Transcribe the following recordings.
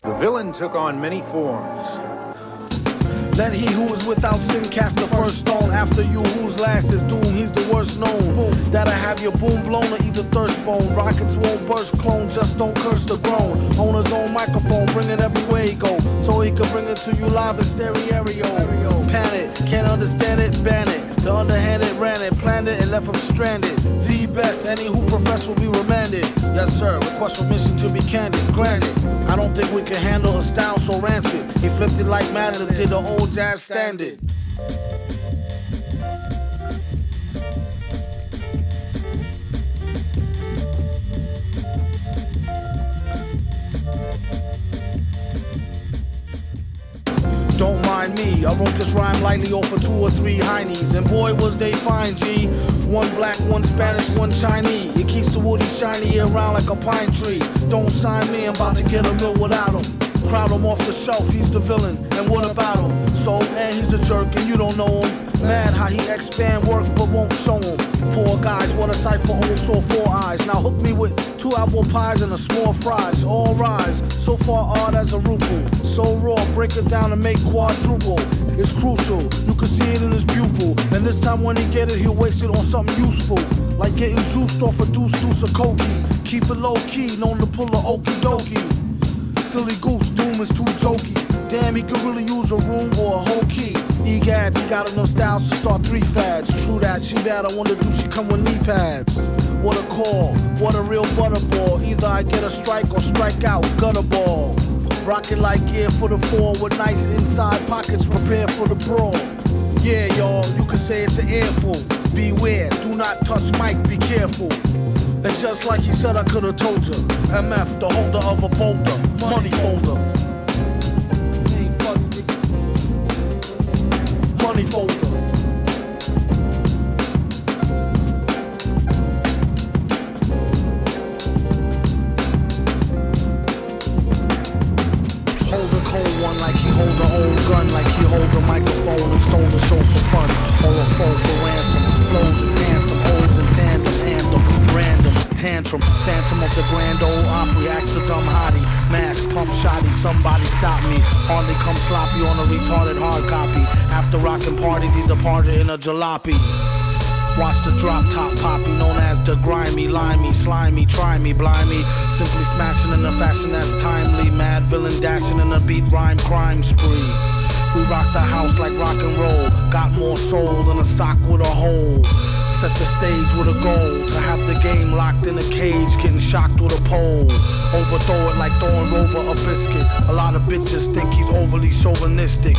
The villain took on many forms. Let he who is without sin cast the first stone. After you whose last is doom, he's the worst known. That'll have your boom blown or either thirst bone. Rockets won't burst, clone, just don't curse the grown. Own his own microphone, bring it everywhere he go, so he can bring it to you live in stereo. Panic, can't understand it, ban it. The underhanded ran it, planned it, and left him stranded. The best, any who profess will be remanded. Yes sir, request permission to be candid, granted. I don't think we can handle a style so rancid. He flipped it like Madden did the old jazz standard. Don't mind me, I wrote this rhyme lightly over 2 or 3 heinies, and boy was they fine, G. One black, one Spanish, one Chinese. It keeps the woody shiny around like a pine tree. Don't sign me, I'm about to get a mill without him. Crowd him off the shelf, he's the villain, and what about him? So, and he's a jerk and you don't know him. Mad how he expand work but won't show him. Poor guys, what a sight for old sore 4 eyes. Now hook me with 2 apple pies and a small fries. All rise, so far odd as a ruple. So raw, break it down and make quadruple. It's crucial, you can see it in his pupil. And this time when he get it, he'll waste it on something useful. Like getting juiced off a deuce of cokie. Keep it low key, known to pull a okie dokie. Silly goose, doom is too jokey. Damn, he could really use a room or a whole key. Egads, he got enough styles to start 3 fads. True that, she bad, I wonder do she come with knee pads? What a call, what a real butterball. Either I get a strike or strike out, gutter ball. Rocket like gear for the 4 with nice inside pockets prepared for the brawl. Yeah, y'all, you could say it's an earful. Beware, do not touch mic, be careful. And just like he said, I could've told you. MF, the holder of a boulder, money folder. Money folder. Hold a cold one like he hold an old gun, like he hold a microphone and stole the show for fun. Or a foe for ransom. Flows is handsome, holes in tandem, random, tantrum, phantom of the grand old Opry, ask the dumb hottie, mask, pump shotty, somebody stop me, hardly come sloppy on a retarded hard copy, after rockin' parties he departed in a jalopy. Watch the drop top poppy, known as the grimy, limey, slimy, try me, blimey, simply smashing in a fashion that's timely, mad villain dashing in a beat rhyme crime spree. We rock the house like rock and roll, got more soul than a sock with a hole. Set the stage with a goal, to have the game locked in a cage, getting shocked with a pole. Overthrow it like throwing over a biscuit. A lot of bitches think he's overly chauvinistic.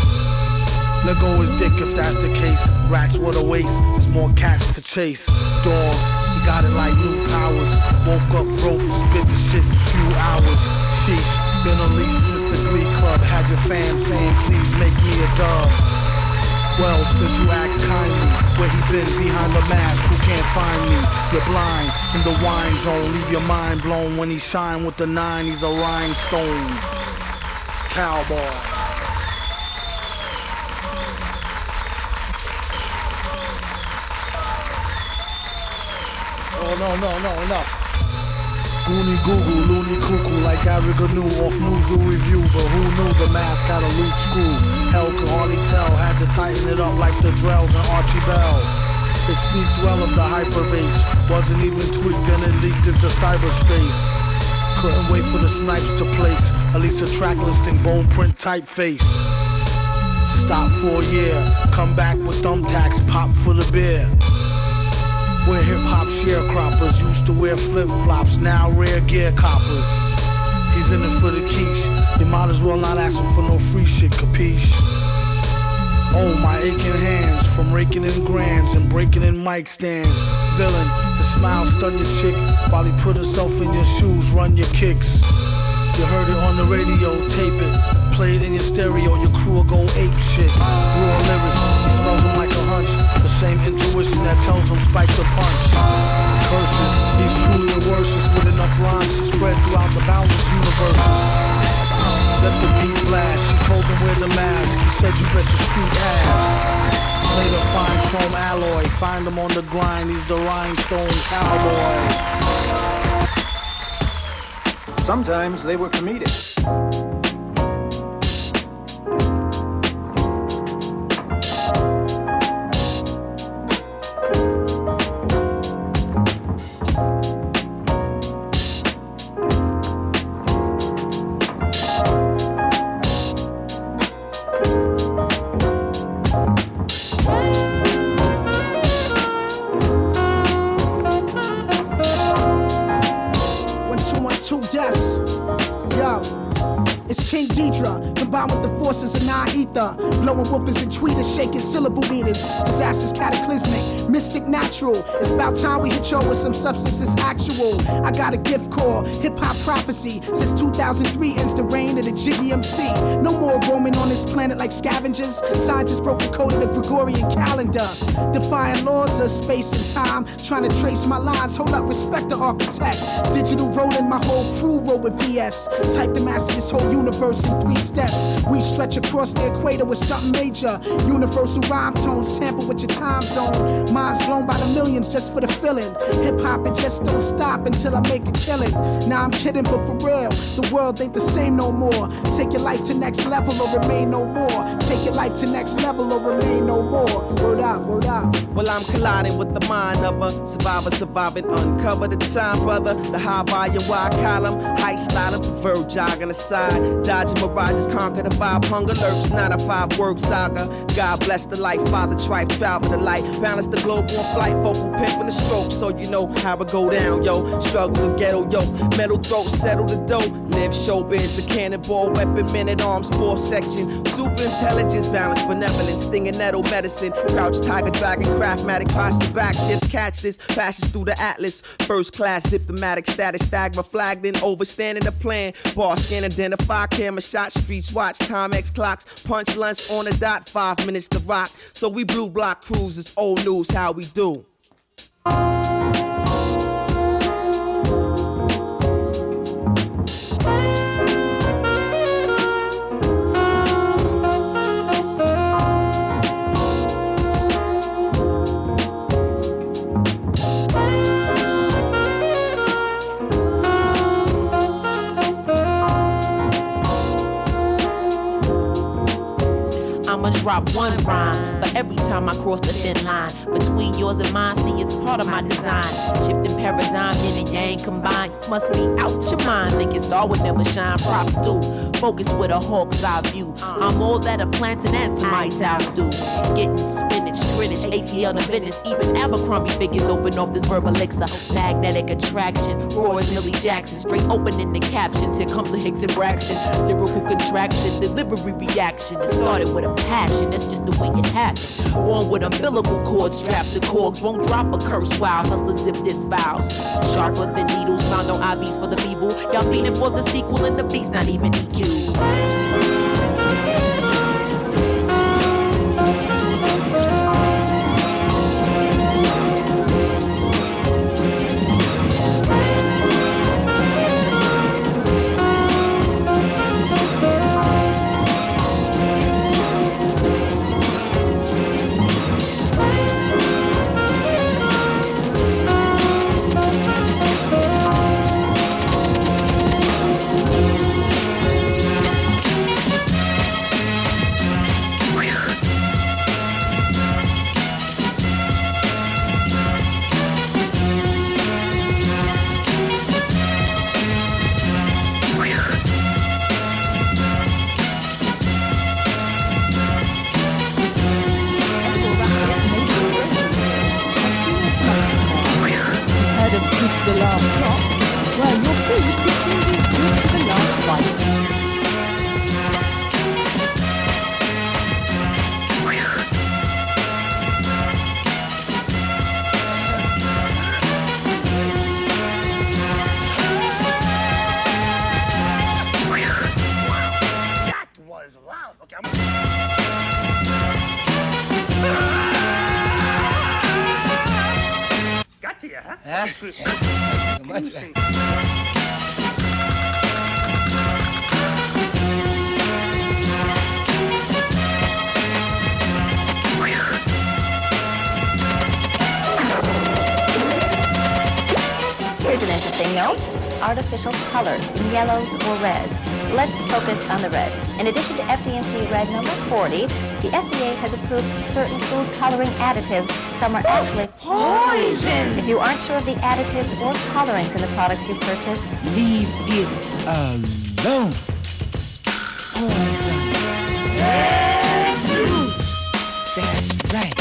Let go his dick if that's the case. Rats with a waist, there's more cats to chase. Dogs, he got it like new powers. Woke up broke, spit the shit in a few hours. Sheesh, been unleashed since the Glee Club. Had your fam saying please make me a dub. Well, since you asked kindly, where he been behind the mask, who can't find me? You're blind, in the wine zone, leave your mind blown. When he shine with the 9, he's a rhinestone cowboy. Oh, no, enough. Goonie Google, loony cuckoo like Ariga knew off Newzoo Review. But who knew the mask had a loose screw? Hell could hardly tell, had to tighten it up like the Drells and Archie Bell. It speaks well of the hyperbase, wasn't even tweaked and it leaked into cyberspace. Couldn't wait for the snipes to place, at least a track listing, bone print typeface. Stop for a year, come back with thumbtacks, pop for the beer. We're hip-hop sharecroppers, used to wear flip-flops, now rare gear coppers. He's in it for the quiche, you might as well not ask him for no free shit, capiche? Oh, my aching hands, from raking in grands and breaking in mic stands. Villain, the smile stun your chick, while he put himself in your shoes, run your kicks. You heard it on the radio, tape it, play it in your stereo, your crew will go ape shit. Raw lyrics, he smells them like a hunch, the same intuition that tells him spike the punch. Curses, he's truly a worship with enough rhymes to spread throughout the boundless universe. Let the beat blast, she told him wear the mask, he said you bet your sweet ass. Later find chrome alloy, find him on the grind, he's the rhinestone cowboy. Sometimes they were comedic. 2, yes. Yo. It's King Ghidra, combined with the forces of non-ether. Blowing woofers and tweeters, shaking syllable meters. Disasters cataclysmic, mystic natural. It's about time we hit y'all with some substances actual. I got a gift called hip-hop prophecy. Since 2003 ends the reign of the Jiggy MC. No more roaming on this planet like scavengers. Scientists broke the code of the Gregorian calendar. Defying laws of space and time. Trying to trace my lines, hold up, respect the architect. Digital rolling, my whole crew roll with VS. Type to master this whole universe in 3 steps. We stretch across the equator with something major. Universal rhyme tones tamper with your time zone. Minds blown by the millions just for the feeling. Hip hop, it just don't stop until I make a killing. Nah, I'm kidding, but for real, the world ain't the same no more. Take your life to next level or remain no more. Take your life to next level or remain no more. Word up, word up. Well, I'm colliding with the mind of a survivor, surviving, uncover the time, brother. The high volume, wide column, height sliding, preferred jogging aside. Dodging mirages, conquer the vibe, hunger lurks, not a 5-word saga. God bless the life, Father trife, travel the light. Balance the globe on flight, vocal pimp in the stroke, so you know how it go down, yo. Struggle to ghetto, yo. Metal throat, settle the dough. Live showbiz, the cannonball, weapon, men at arms, 4 section. Super intelligence, balance, benevolence, stinging nettle medicine. Crouch, tiger, dragon, craftmatic, posture, back shift, catch this. Passes through the atlas. First class, diplomatic status, stagma, flagged in, overstanding the plan. Bar scan, identify, camera shot, streets watch, Timex clocks. Punch lunch on the dot, 5 minutes to rock. So we blue block cruisers, old news, how we do. I'ma drop one rhyme, but every time I cross the thin line between yours and mine, see it's part of my design. Shifting paradigm, yin and yang combined. Must be out your mind, thinking star would never shine. Props do, focus with a hawk's eye view. I'm all that a plantain and some White House do. Getting spinach, Greenwich, ATL to Venice. Even Abercrombie figures open off this verbal elixir. Magnetic attraction, raw as Millie Jackson. Straight opening the captions, here comes a Hicks and Braxton. Lyrical contraction, delivery reaction. It started with a passion, that's just the way it happened. Born with umbilical cords strapped to cords, won't drop a curse while hustling zip this vows. Sharper than needles found on IVs for the feeble. Y'all fiending for the sequel and the beat's not even EQ. The last drop, well, your food could soon be good to the last bite. That was loud. Okay, got to you, huh? Here's an interesting note. Artificial colors in yellows or reds. Let's focus on the red. In addition to FD&C Red number 40, the FDA has approved certain food coloring additives. Some are actually poison. If you aren't sure of the additives or colorings in the products you purchase, Leave it alone. Poison. That's right.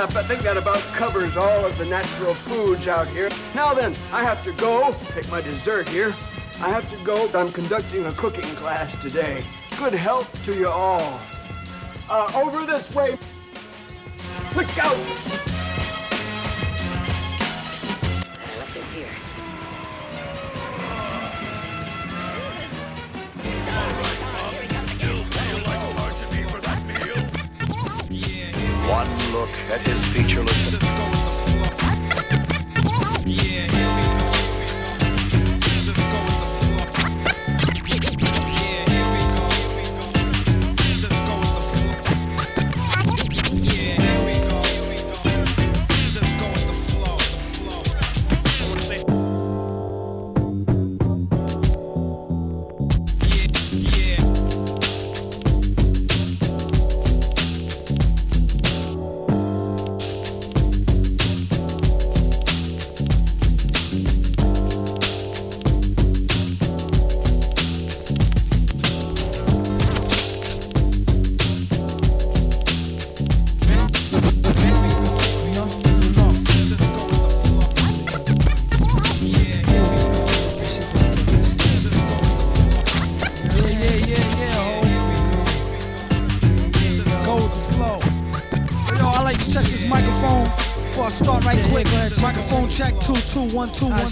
I think that about covers all of the natural foods out here. Now then, I have to go. Take my dessert here. I have to go. I'm conducting a cooking class today. Good health to you all. Over this way. Look out! What's in here? One look at his featureless. Microphone check 2 2 1 2 1 2.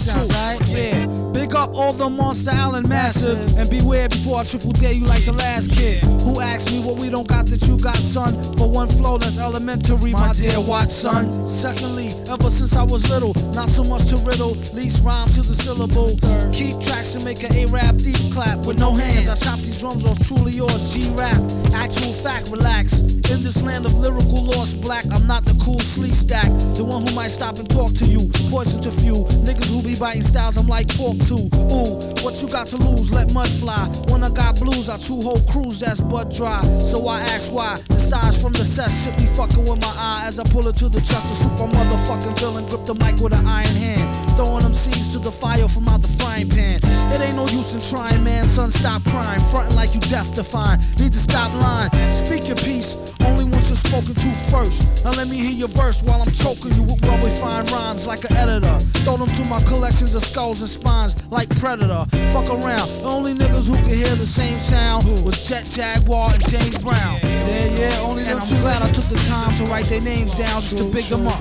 Yeah. Big up all the Monster Island massive. And beware before I triple dare you like the last kid who asked me what we don't got that you got, son. For one flow that's elementary, my dear Watson. Secondly, ever since I was little, not so much to riddle, least rhyme to the syllable. Keep tracks and make an A-rap deep clap with no hands. I chop these drums off truly yours, G-rap. Actual fact, relax. In this land of lyrical lost black, I'm not the cool sleep stack, the one who might stop and talk to you. Poison to few niggas who be biting styles I'm like pork to. Ooh, what you got to lose? Let mud fly. When I got blues, I two whole crews that's butt dry. So I ask why the stars from the set shit be fucking with my eye as I pull it to the chest. A super motherfucking villain grip the mic with an iron hand, throwing them seeds to the fire from out the frying pan. It ain't no use in trying, man. Son, stop crying, frontin' like you deaf to find. Need to stop lying. Speak your piece. Only once you're spoken to first. Now let me hear your verse while I'm choking you with well-refined rhymes like an editor. Throw them to my collections of skulls and spines like Predator. Fuck around. The only niggas who could hear the same sound was Jet Jaguar and James Brown. Yeah, only them. And I'm glad I took the time to write their names down just to big them up.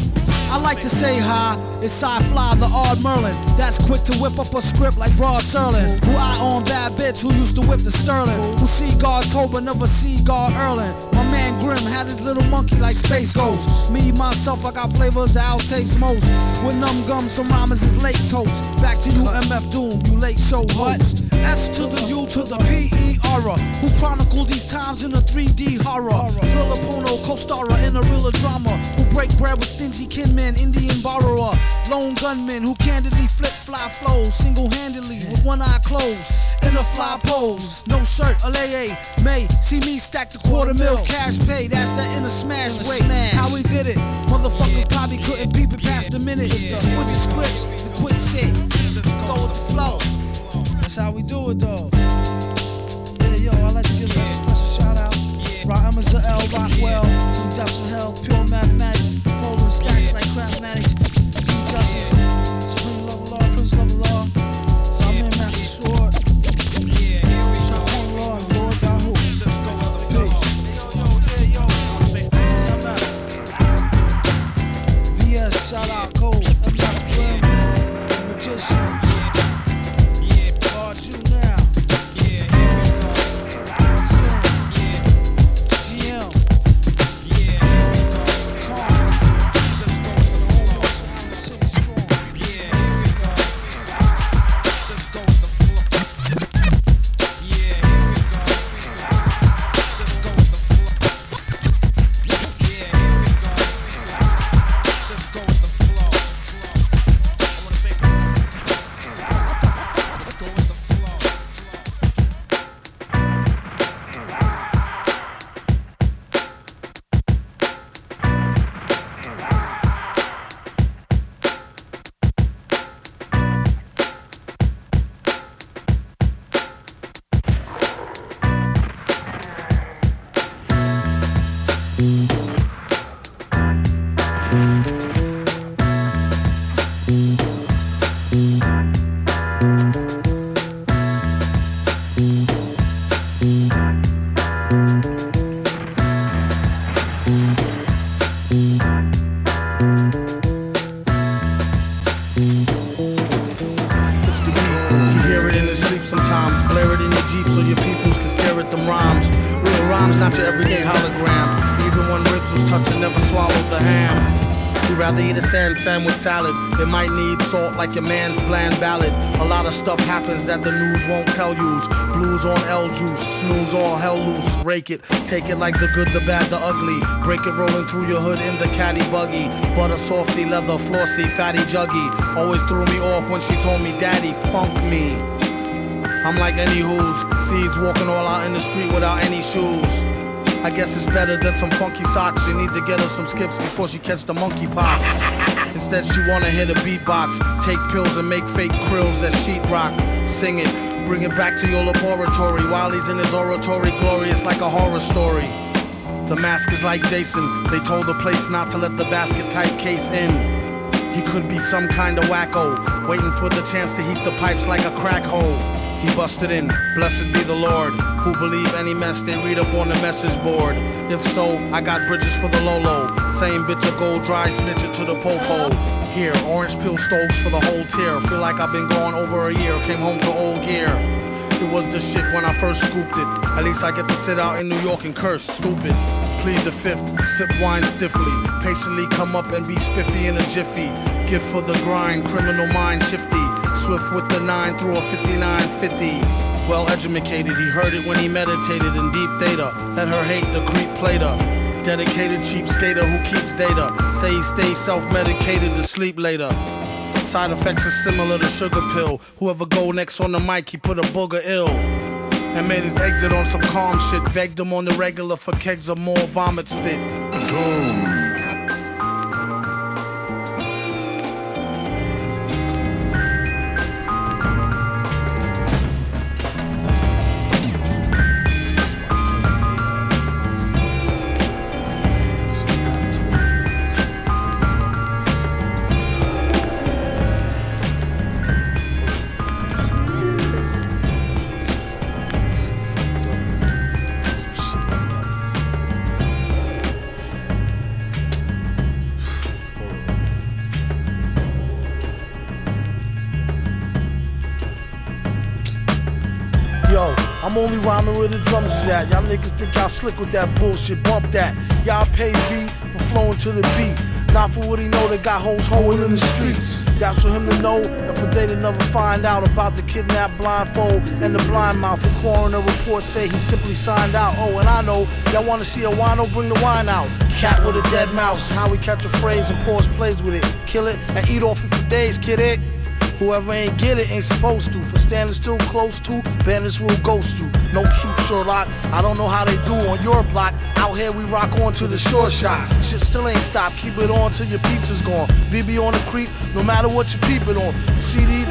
I like to say hi, it's Sci-Fly, the Odd Merlin. That's quick to whip up a script like Rod Serling. Who I on bad bitch who used to whip the Sterling. Who see God told but never see God Erling. My man Grim had his little monkey like Space Ghost. Me, myself, I got flavors that outtakes most. With numb gums, some rhymers is late toast. Back to you, MF Doom, you late show host. S to the U to the P-E-R-A, who chronicle these times in a 3D horror. Thriller Pono, co-starrer in a real drama. Who break bread with stingy kinmen, Indian borrower. Lone gunman who candidly flip fly flows single-handedly with one eye closed. In a fly pose, no shirt, Alaye, May. See me stack the $250,000 cash pay, that's that in a smash way. How we did it, motherfucker probably couldn't peep it past a minute. Exquisite scripts, the quick shit, go with the flow. That's how we do it though. Yeah, yo, I'd like to give a special shout out. Rahm L. Rockwell, to the depths of hell, pure mathematics, folding stacks like craftmatics. G Justice, Supreme Love of Law, Prince Love of Law. So I'm in Master Sword. Champagne Law and Lord Dahoo. Peace. Yo. VS, shout out Cole. I'm not a Grim, magician. You now. stare at them rhymes. Real rhymes, not your everyday hologram. Even when ribs was touching, never swallowed the ham. You'd rather eat a sand with salad. It might need salt like your man's bland ballad. A lot of stuff happens that the news won't tell yous. Blues on L juice, snooze all hell loose. Rake it, take it like the good, the bad, the ugly. Break it rolling through your hood in the caddy buggy. Butter softy, leather flossy, fatty juggy. Always threw me off when she told me daddy funk me. I'm like any who's seeds walking all out in the street without any shoes. I guess it's better than some funky socks. You need to get her some skips before she catch the monkeypox. Instead she wanna hit a beatbox, take pills and make fake krills as sheetrock. Sing it, bring it back to your laboratory. While he's in his oratory, glorious like a horror story. The mask is like Jason, they told the place not to let the basket type case in. He could be some kind of wacko, waiting for the chance to heat the pipes like a crack hole. He busted in, blessed be the Lord, who believe any mess they read up on the message board. If so, I got bridges for the Lolo. Same bitch a gold dry, snitch it to the popo. Here, orange peel stoves for the whole tier. Feel like I've been gone over a year, came home to old gear. It was the shit when I first scooped it. At least I get to sit out in New York and curse, stupid. Plead the fifth, sip wine stiffly. Patiently come up and be spiffy in a jiffy. Gift for the grind, criminal mind shifty. Swift with the 9 through a 5950. Well educated, he heard it when he meditated in deep data. Let her hate the creep played her. Dedicated cheap skater who keeps data. Say he stays self-medicated to sleep later. Side effects are similar to sugar pill. Whoever go next on the mic, he put a booger ill. And made his exit on some calm shit. Begged him on the regular for kegs of more vomit spit. I'm only rhyming where the drums is at. Y'all niggas think y'all slick with that bullshit, bump that. Y'all pay B for flowing to the beat. Not for what he know, they got hoes hoeing in the streets. That's for him to know, and for they to never find out about the kidnapped blindfold and the blind mouth. The coroner report say he simply signed out. Oh, and I know, y'all wanna see a wino, bring the wine out. Cat with a dead mouse, how we catch a phrase and pause plays with it. Kill it and eat off it for days, kid it. Whoever ain't get it ain't supposed to. For standing still close to, bandits will ghost you. No shoot Sherlock, I don't know how they do on your block. Out here we rock on to the short shot. Shit still ain't stopped, keep it on till your peeps is gone. BB on the creep, no matter what you peep it on. CD,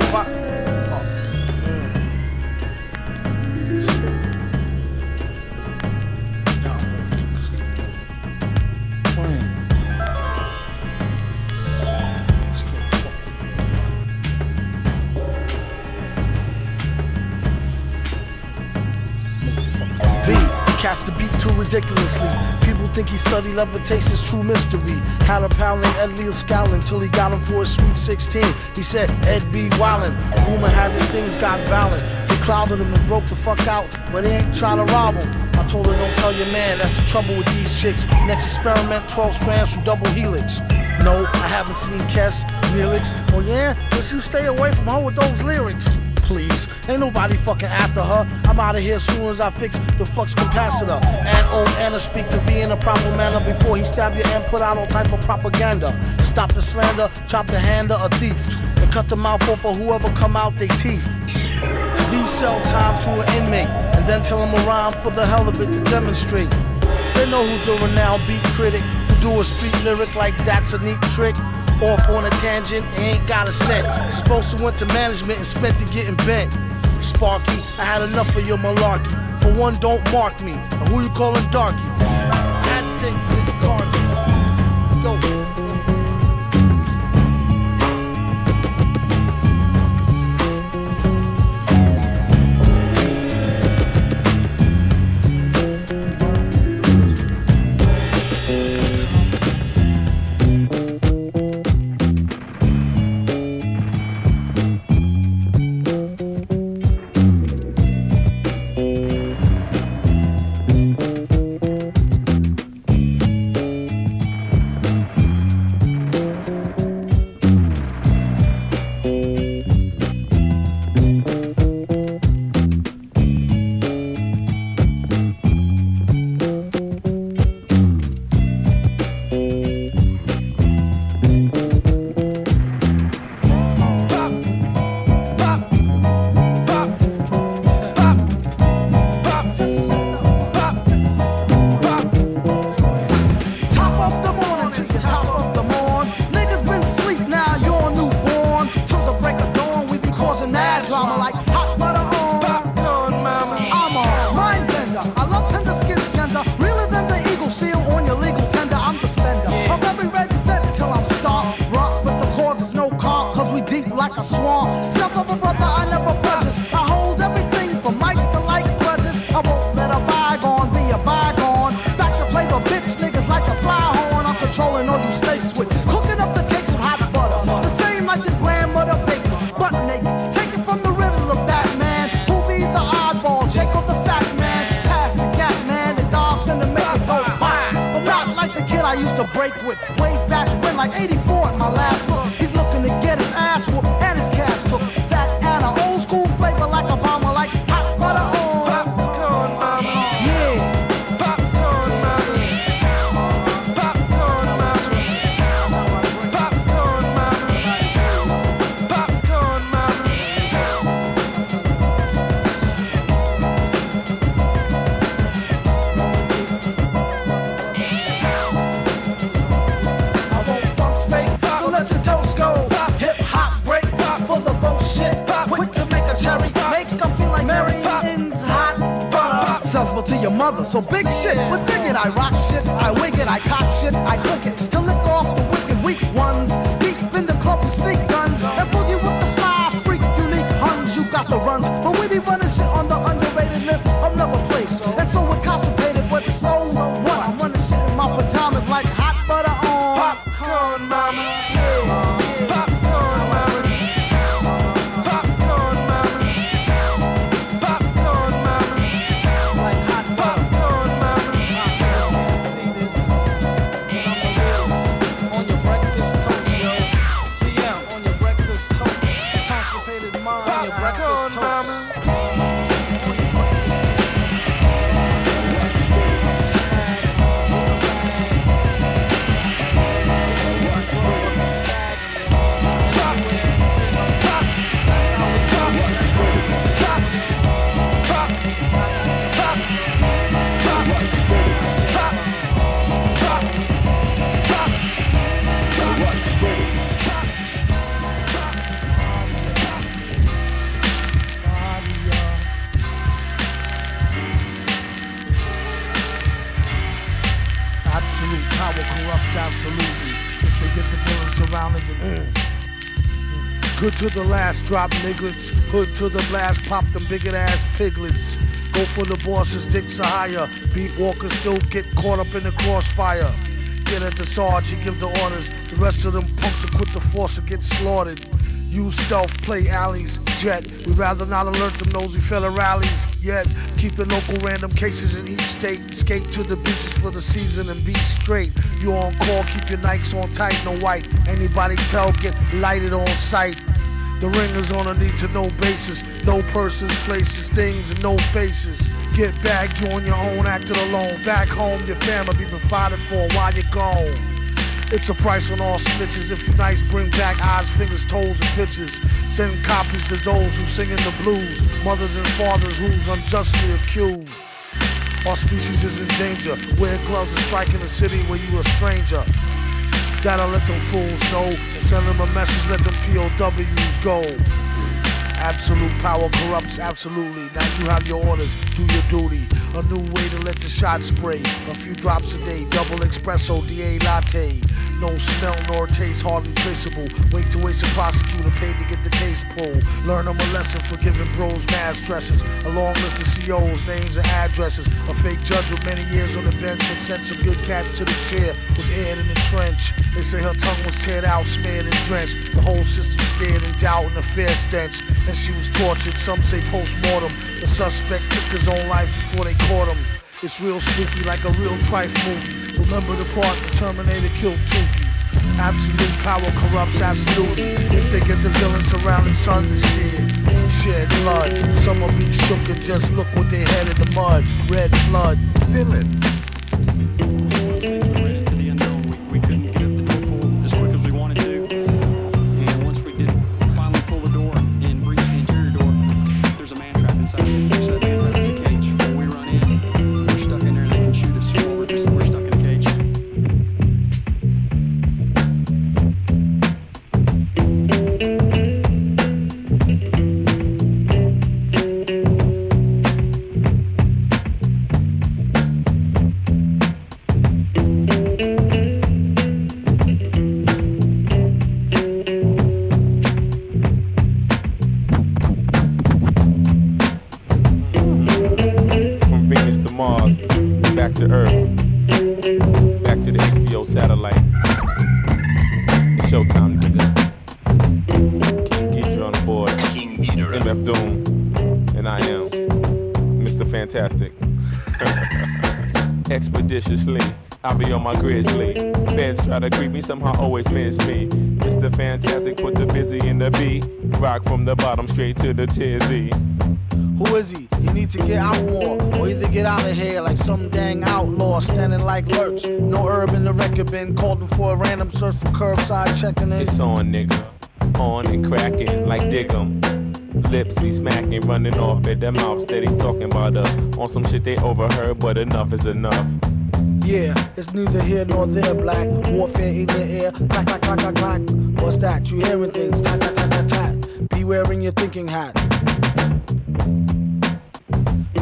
cast the beat too ridiculously. People think he studied levitation's true mystery. Had a pal named Ed Leo scowling till he got him for a sweet 16. He said, Ed B. Wildin'. Rumor has it things got violent. They clouded him and broke the fuck out, but they ain't trying to rob him. I told her, don't tell your man, that's the trouble with these chicks. Next experiment, 12 strands from double helix. No, I haven't seen Kes, Neelix. Oh yeah? Just you stay away from her with those lyrics. Please, ain't nobody fucking after her. I'm out of here as soon as I fix the flux capacitor. And old Anna speak to V in a proper manner before he stab you and put out all type of propaganda. Stop the slander, chop the hand of a thief, and cut the mouth off of whoever come out they teeth. V sell time to an inmate, and then tell him a rhyme for the hell of it to demonstrate. They know who's the renowned beat critic, who do a street lyric like that's a neat trick. Off on a tangent, ain't got a cent. Supposed to went to management and spent it getting bent. Sparky, I had enough of your malarkey. For one, don't mark me. And who you calling darky? Had to take you to the car. Go. break with. Way back when, like 84 at my last look. He's looking to get his ass whooped and his cash took. That and an old school flavor like a bomber, like hot butter on. Popcorn mama. Yeah. Popcorn mama. Popcorn mama. Popcorn mama. Popcorn mama. I won't funk fake, so let your toast go. Hip hop break for the bullshit. Quick to make a cherry, make her feel like Marion's hot butter. Sensible to your mother, so big shit. But dig it, I rock shit, I wig it, I cock shit, I click it to lick off the wicked weak ones. Deep in the club with sneak guns and boogie with the fly freak unique huns. You got the runs, but we be running shit on the underrated list of never place. And so we're constipated, but so what? I'm running shit in my pajamas like hot butter on. Popcorn mama. Yeah. Popcorn mama. Popcorn mama. Popcorn mama. It's like hot popcorn mama. See this? On your breakfast toast, yo. CM on your breakfast toast. Constipated mind on your breakfast toast. Absolute power corrupts absolutely. If they get the villain surrounded them. Good to the last, drop nigglets. Hood to the blast, pop them bigot ass piglets. Go for the bosses, dicks are higher. Beat walkers still get caught up in the crossfire. Get at the sarge, he give the orders. The rest of them punks will quit the force and get slaughtered. Use stealth, play alleys, jet. We'd rather not alert them nosy fella rallies. Yet, keep the local random cases in each state. Skate to the beaches for the season and be straight. You on call, keep your Nikes on tight, no white. Anybody tell, get lighted on sight. The ringers on a need-to-know basis. No persons, places, things, and no faces. Get bagged, you on your own, acting alone. Back home, your family be provided for while you're gone. It's a price on all snitches. If you nice, bring back eyes, fingers, toes, and pictures. Send copies to those who singing the blues. Mothers and fathers who's unjustly accused. Our species is in danger. Wear gloves and strike in a city where you a stranger. Gotta let them fools know and send them a message, let them POWs go. Absolute power corrupts absolutely. Now you have your orders, do your duty. A new way to let the shot spray. A few drops a day, double espresso, DA latte. No smell nor taste, hardly traceable. Wait to waste a prosecutor paid to get the case pulled. Learn them a lesson for giving bros mad stresses. A long list of COs, names and addresses. A fake judge with many years on the bench and sent some good cats to the chair. Was aired in the trench. They say her tongue was teared out, smeared and drenched. The whole system scared and doubt and a fair stench. And she was tortured, some say post-mortem. The suspect took his own life before they caught him. It's real spooky like a real trife movie. Remember the part the Terminator killed Tukey. Absolute power corrupts absolutely. If they get the villain surrounding sun to shed blood. Some will be shook and just look what they had in the mud. Red flood. Villain. Back to Earth, back to the HBO satellite. It's showtime, nigga. King Ghidra on the board, MF Doom, and I am Mr. Fantastic. Expeditiously I be on my grizzly. Feds try to creep me, somehow always miss me. Mr. Fantastic, put the busy in the beat. Rock from the bottom straight to the tizzy. Who is he? He needs to get out more, or either get out of here like some dang outlaw, standing like lurch. No herb in the record bin, called him for a random search for curbside checking in. It's on, nigga, on and cracking like dig 'em. Lips be smacking, running off at their mouth, steady talking about us. On some shit they overheard, but enough is enough. Yeah, it's neither here nor there, black. Warfare in your ear, clack, clack, clack, clack, clack. What's that? You hearing things, tat, tat, tat, tat, tat. Be wearing your thinking hat.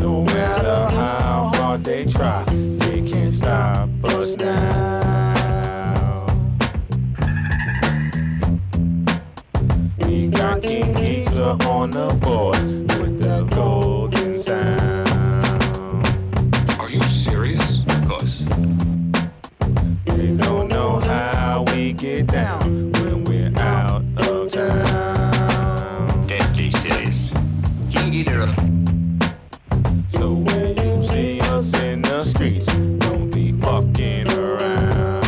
No matter how hard they try, they can't stop us now. We got King Geezer on the boards with the golden sound. Are you serious? Cause they don't know how we get down when we're out of town. Deadly serious. King Geezer. So when you see us in the streets, don't be fucking around.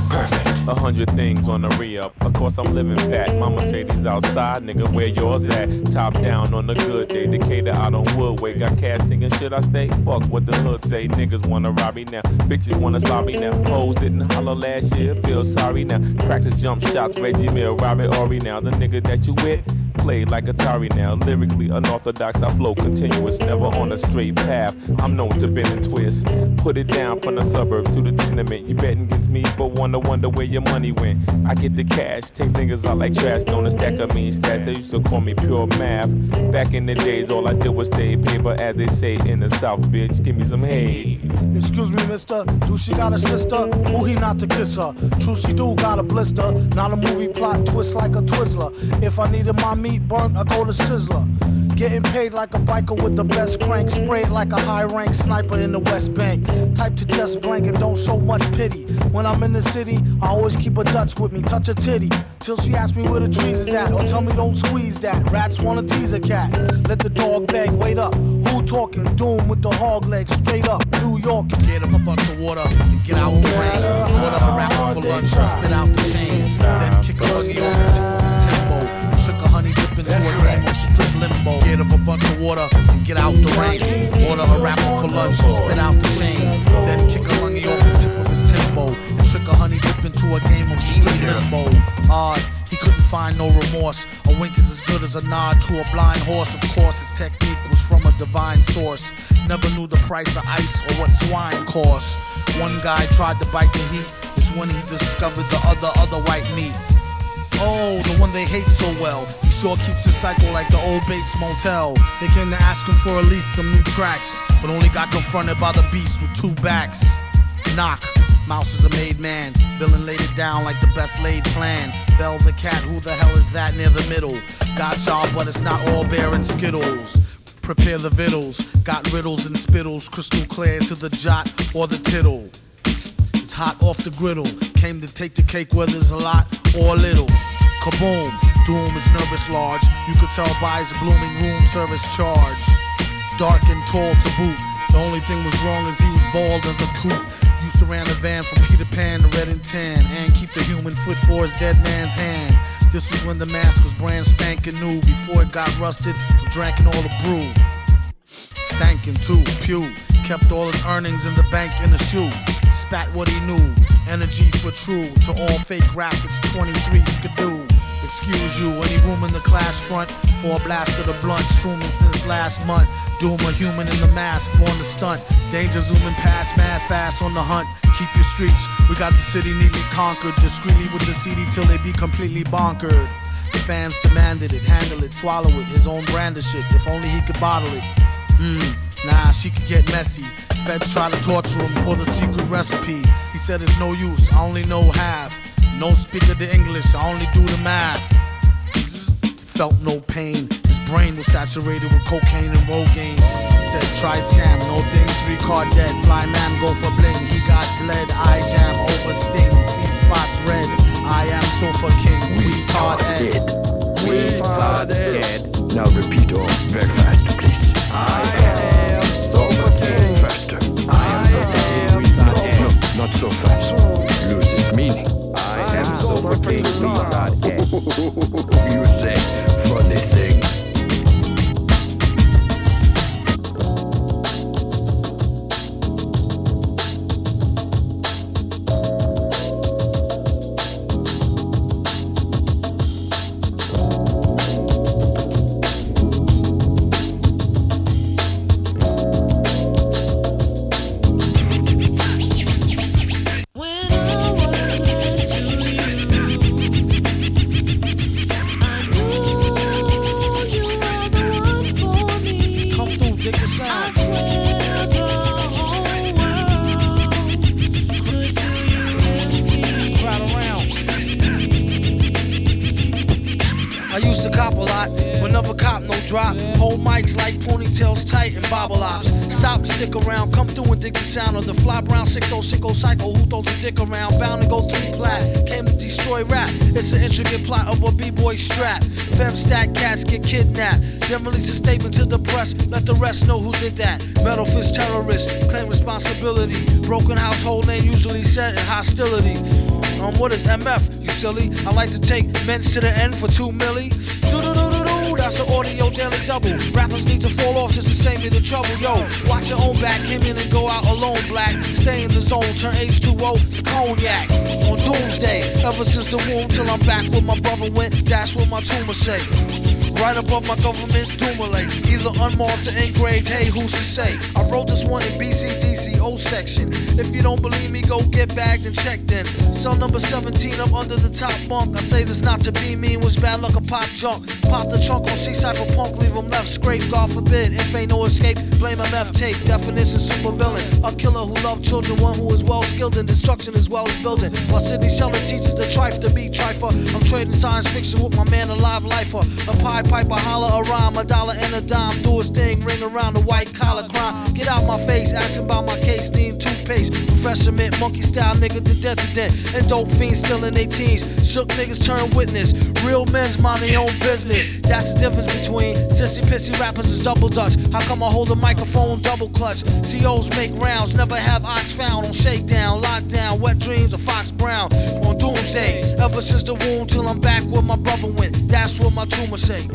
Perfect. 100 things on the re-up. Of course I'm living fat. Mama say these outside, nigga, where yours at? Top down on a good day. Decatur out on Woodway. Got cash thinking, should I stay? Fuck what the hood say. Niggas wanna rob me now. Bitches wanna slob me now. Hoes didn't holler last year. Feel sorry now. Practice jump shots. Reggie Mill, Robert Ory now. The nigga that you with played like Atari now. Lyrically unorthodox, I flow continuous, never on a straight path. I'm known to bend and twist. Put it down from the suburbs to the tenement. You betting against me, but wonder where your money went. I get the cash, take niggas out like trash. Don't a stack of mean stats, they used to call me pure math. Back in the days, all I did was stay paper, as they say in the South, bitch. Give me some hay. Excuse me, mister, do she got a sister? Who he not to kiss her? True, she do got a blister. Not a movie plot twist like a Twizzler. If I needed my meat burnt, I go to Sizzler. Getting paid like a biker with the best crank. Sprayed like a high-rank sniper in the West Bank. Type to just blank and don't show much pity. When I'm in the city, I always keep a Dutch with me. Touch a titty till she asks me where the trees is at. Or tell me don't squeeze that. Rats wanna tease a cat. Let the dog beg, wait up. Who talking? Doom with the hog legs. Straight up, New York. Get him a bunch of water and get out the rain. Water a rapper for lunch, spit out the chains. Then kick a buggy over to his tempo. Trick a honey dip into a game of strip limbo. Get him a bunch of water and get out the rain. Order a rapper for lunch, spit out the chain. Then kick a lungy off the tip of his tempo. And trick a honey dip into a game of strip limbo. Odd, he couldn't find no remorse. A wink is as good as a nod to a blind horse. Of course, his technique was from a divine source. Never knew the price of ice or what swine cost. One guy tried to bite the heat. It's when he discovered the other white meat. Oh, the one they hate so well. He sure keeps his cycle like the old Bates Motel. They came to ask him for at least some new tracks, but only got confronted by the beast with two backs. Knock, Mouse is a made man. Villain laid it down like the best laid plan. Bell the cat, who the hell is that near the middle? Got y'all, but it's not all bear and Skittles. Prepare the vittles, got riddles and spittles, crystal clear to the jot or the tittle. It's hot off the griddle, came to take the cake whether it's a lot or a little. Kaboom, Doom is nervous large, you could tell by his blooming room service charge. Dark and tall to boot, the only thing was wrong is he was bald as a coot. Used to ran a van from Peter Pan to Red and Tan, and keep the human foot for his dead man's hand. This was when the mask was brand spanking new, before it got rusted from drinking all the brew. Stankin' too, pew, kept all his earnings in the bank in a shoe. Spat what he knew, energy for true. To all fake rap, it's 23 skidoo. Excuse you, any room in the class front? For a blast of the blunt, shrooming since last month. Doom a human in the mask, born to stunt. Danger zooming past, mad fast on the hunt. Keep your streets, we got the city neatly conquered. Discreetly with the CD till they be completely bonkered. The fans demanded it, handle it, swallow it. His own brand of shit, if only he could bottle it. Nah, she could get messy. Feds try to torture him for the secret recipe. He said it's no use, I only know half. No speaker the English, I only do the math. Felt no pain, his brain was saturated with cocaine and Rogaine. He said try scam, no thing, 3-card dead. Fly man go for bling, he got bled. I jam over sting, see spots red. I am sofa king, retard Ed. Retard Ed. Now repeat all very fast, please. I am sofa king. Faster. I am I used to cop a lot, but never cop no drop. Hold mics like ponytails tight and bobble ops. Stop, stick around, come through and dig the sound of the fly brown 6060 psycho who throws a dick around. Bound to go 3 plat, came to destroy rap. It's an intricate plot of a b-boy strap. Fem stack cats get kidnapped. Then release a statement to the press, let the rest know who did that. Metal fist terrorists, claim responsibility. Broken household name usually set in hostility. What is MF, you silly? I like to take men's to the end for 2 milli. Do-do-do-do-do, that's an audio daily double. Rappers need to fall off just to save me the trouble. Yo, watch your own back, came in and go out alone, black. Stay in the zone, turn H2O to cognac. On doomsday, ever since the womb till I'm back where my brother went, that's what my tumor say. Right above my government doomulate, either unmarked or engraved, hey, who's to say? I wrote this one in BCDC, O section. If you don't believe me, go get bagged and checked in. Cell number 17, I'm under the top bunk. I say this not to be mean, was bad luck, a pop junk. Pop the trunk on C-Cypher punk, leave him left scrape, God forbid. If ain't no escape, blame MF tape. Definition super villain, a killer who loved children, one who is well skilled in destruction as well as building. While Sidney Sheldon teaches the trife to be trifer. I'm trading science fiction with my man, a live lifer. A Pied Piper, holler a rhyme, $1 and a dime. Do his thing, ring around the white collar crime. Get out my face, asking about my case, need toothpaste. Refreshment, monkey style nigga to death to death. And dope fiends still in their teens. Shook niggas turn witness. Real men's mind their own business. That's the difference between sissy pissy rappers is double dutch. How come I hold a microphone double clutch? COs make rounds, never have ox found on shakedown, lockdown, wet dreams of Fox Brown. On doomsday, ever since the womb till I'm back where my brother went. That's what my tumor say.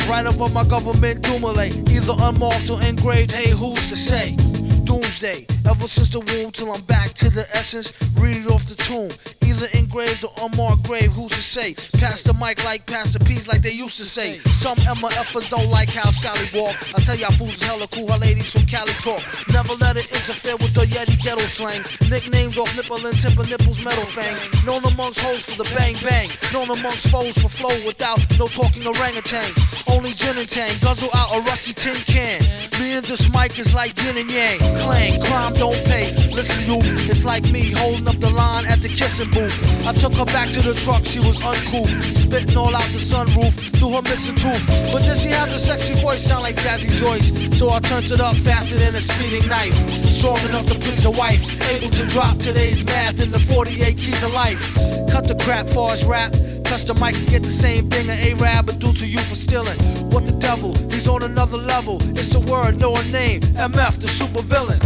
Right above my government doomulate, either unmarked or engraved, hey, who's to say? Doomsday, ever since the womb till I'm back to the essence, read it off the tomb. Either engraved or unmarked grave, who's to say? Pass the mic like Pastor P's like they used to say. Some MFers don't like how Sally walk. I tell y'all fools is hella cool, her ladies from Cali talk. Never let it interfere with the Yeti ghetto slang. Nicknames off nipple and tip of nipples metal fang. Known amongst hoes for the bang bang. Known amongst foes for flow without no talking orangutans. Only gin and tang, guzzle out a rusty tin can. Me and this mic is like yin and yang. Clang, crime don't pay. Listen, youth, it's like me holding up the line at the kissing booth. I took her back to the truck, she was uncouth. Spitting all out the sunroof, through her missing tooth. But then she has a sexy voice, sound like Jazzy Joyce. So I turned it up faster than a speeding knife. Strong enough to please a wife. Able to drop today's math in the 48 keys of life. Cut the crap for his rap. Touch the mic and get the same thing an A-Rab would do to you for stealing. What the devil? He's on another level. It's a word, no a name. MF, the super villain.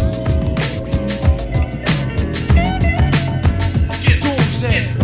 Doomsday.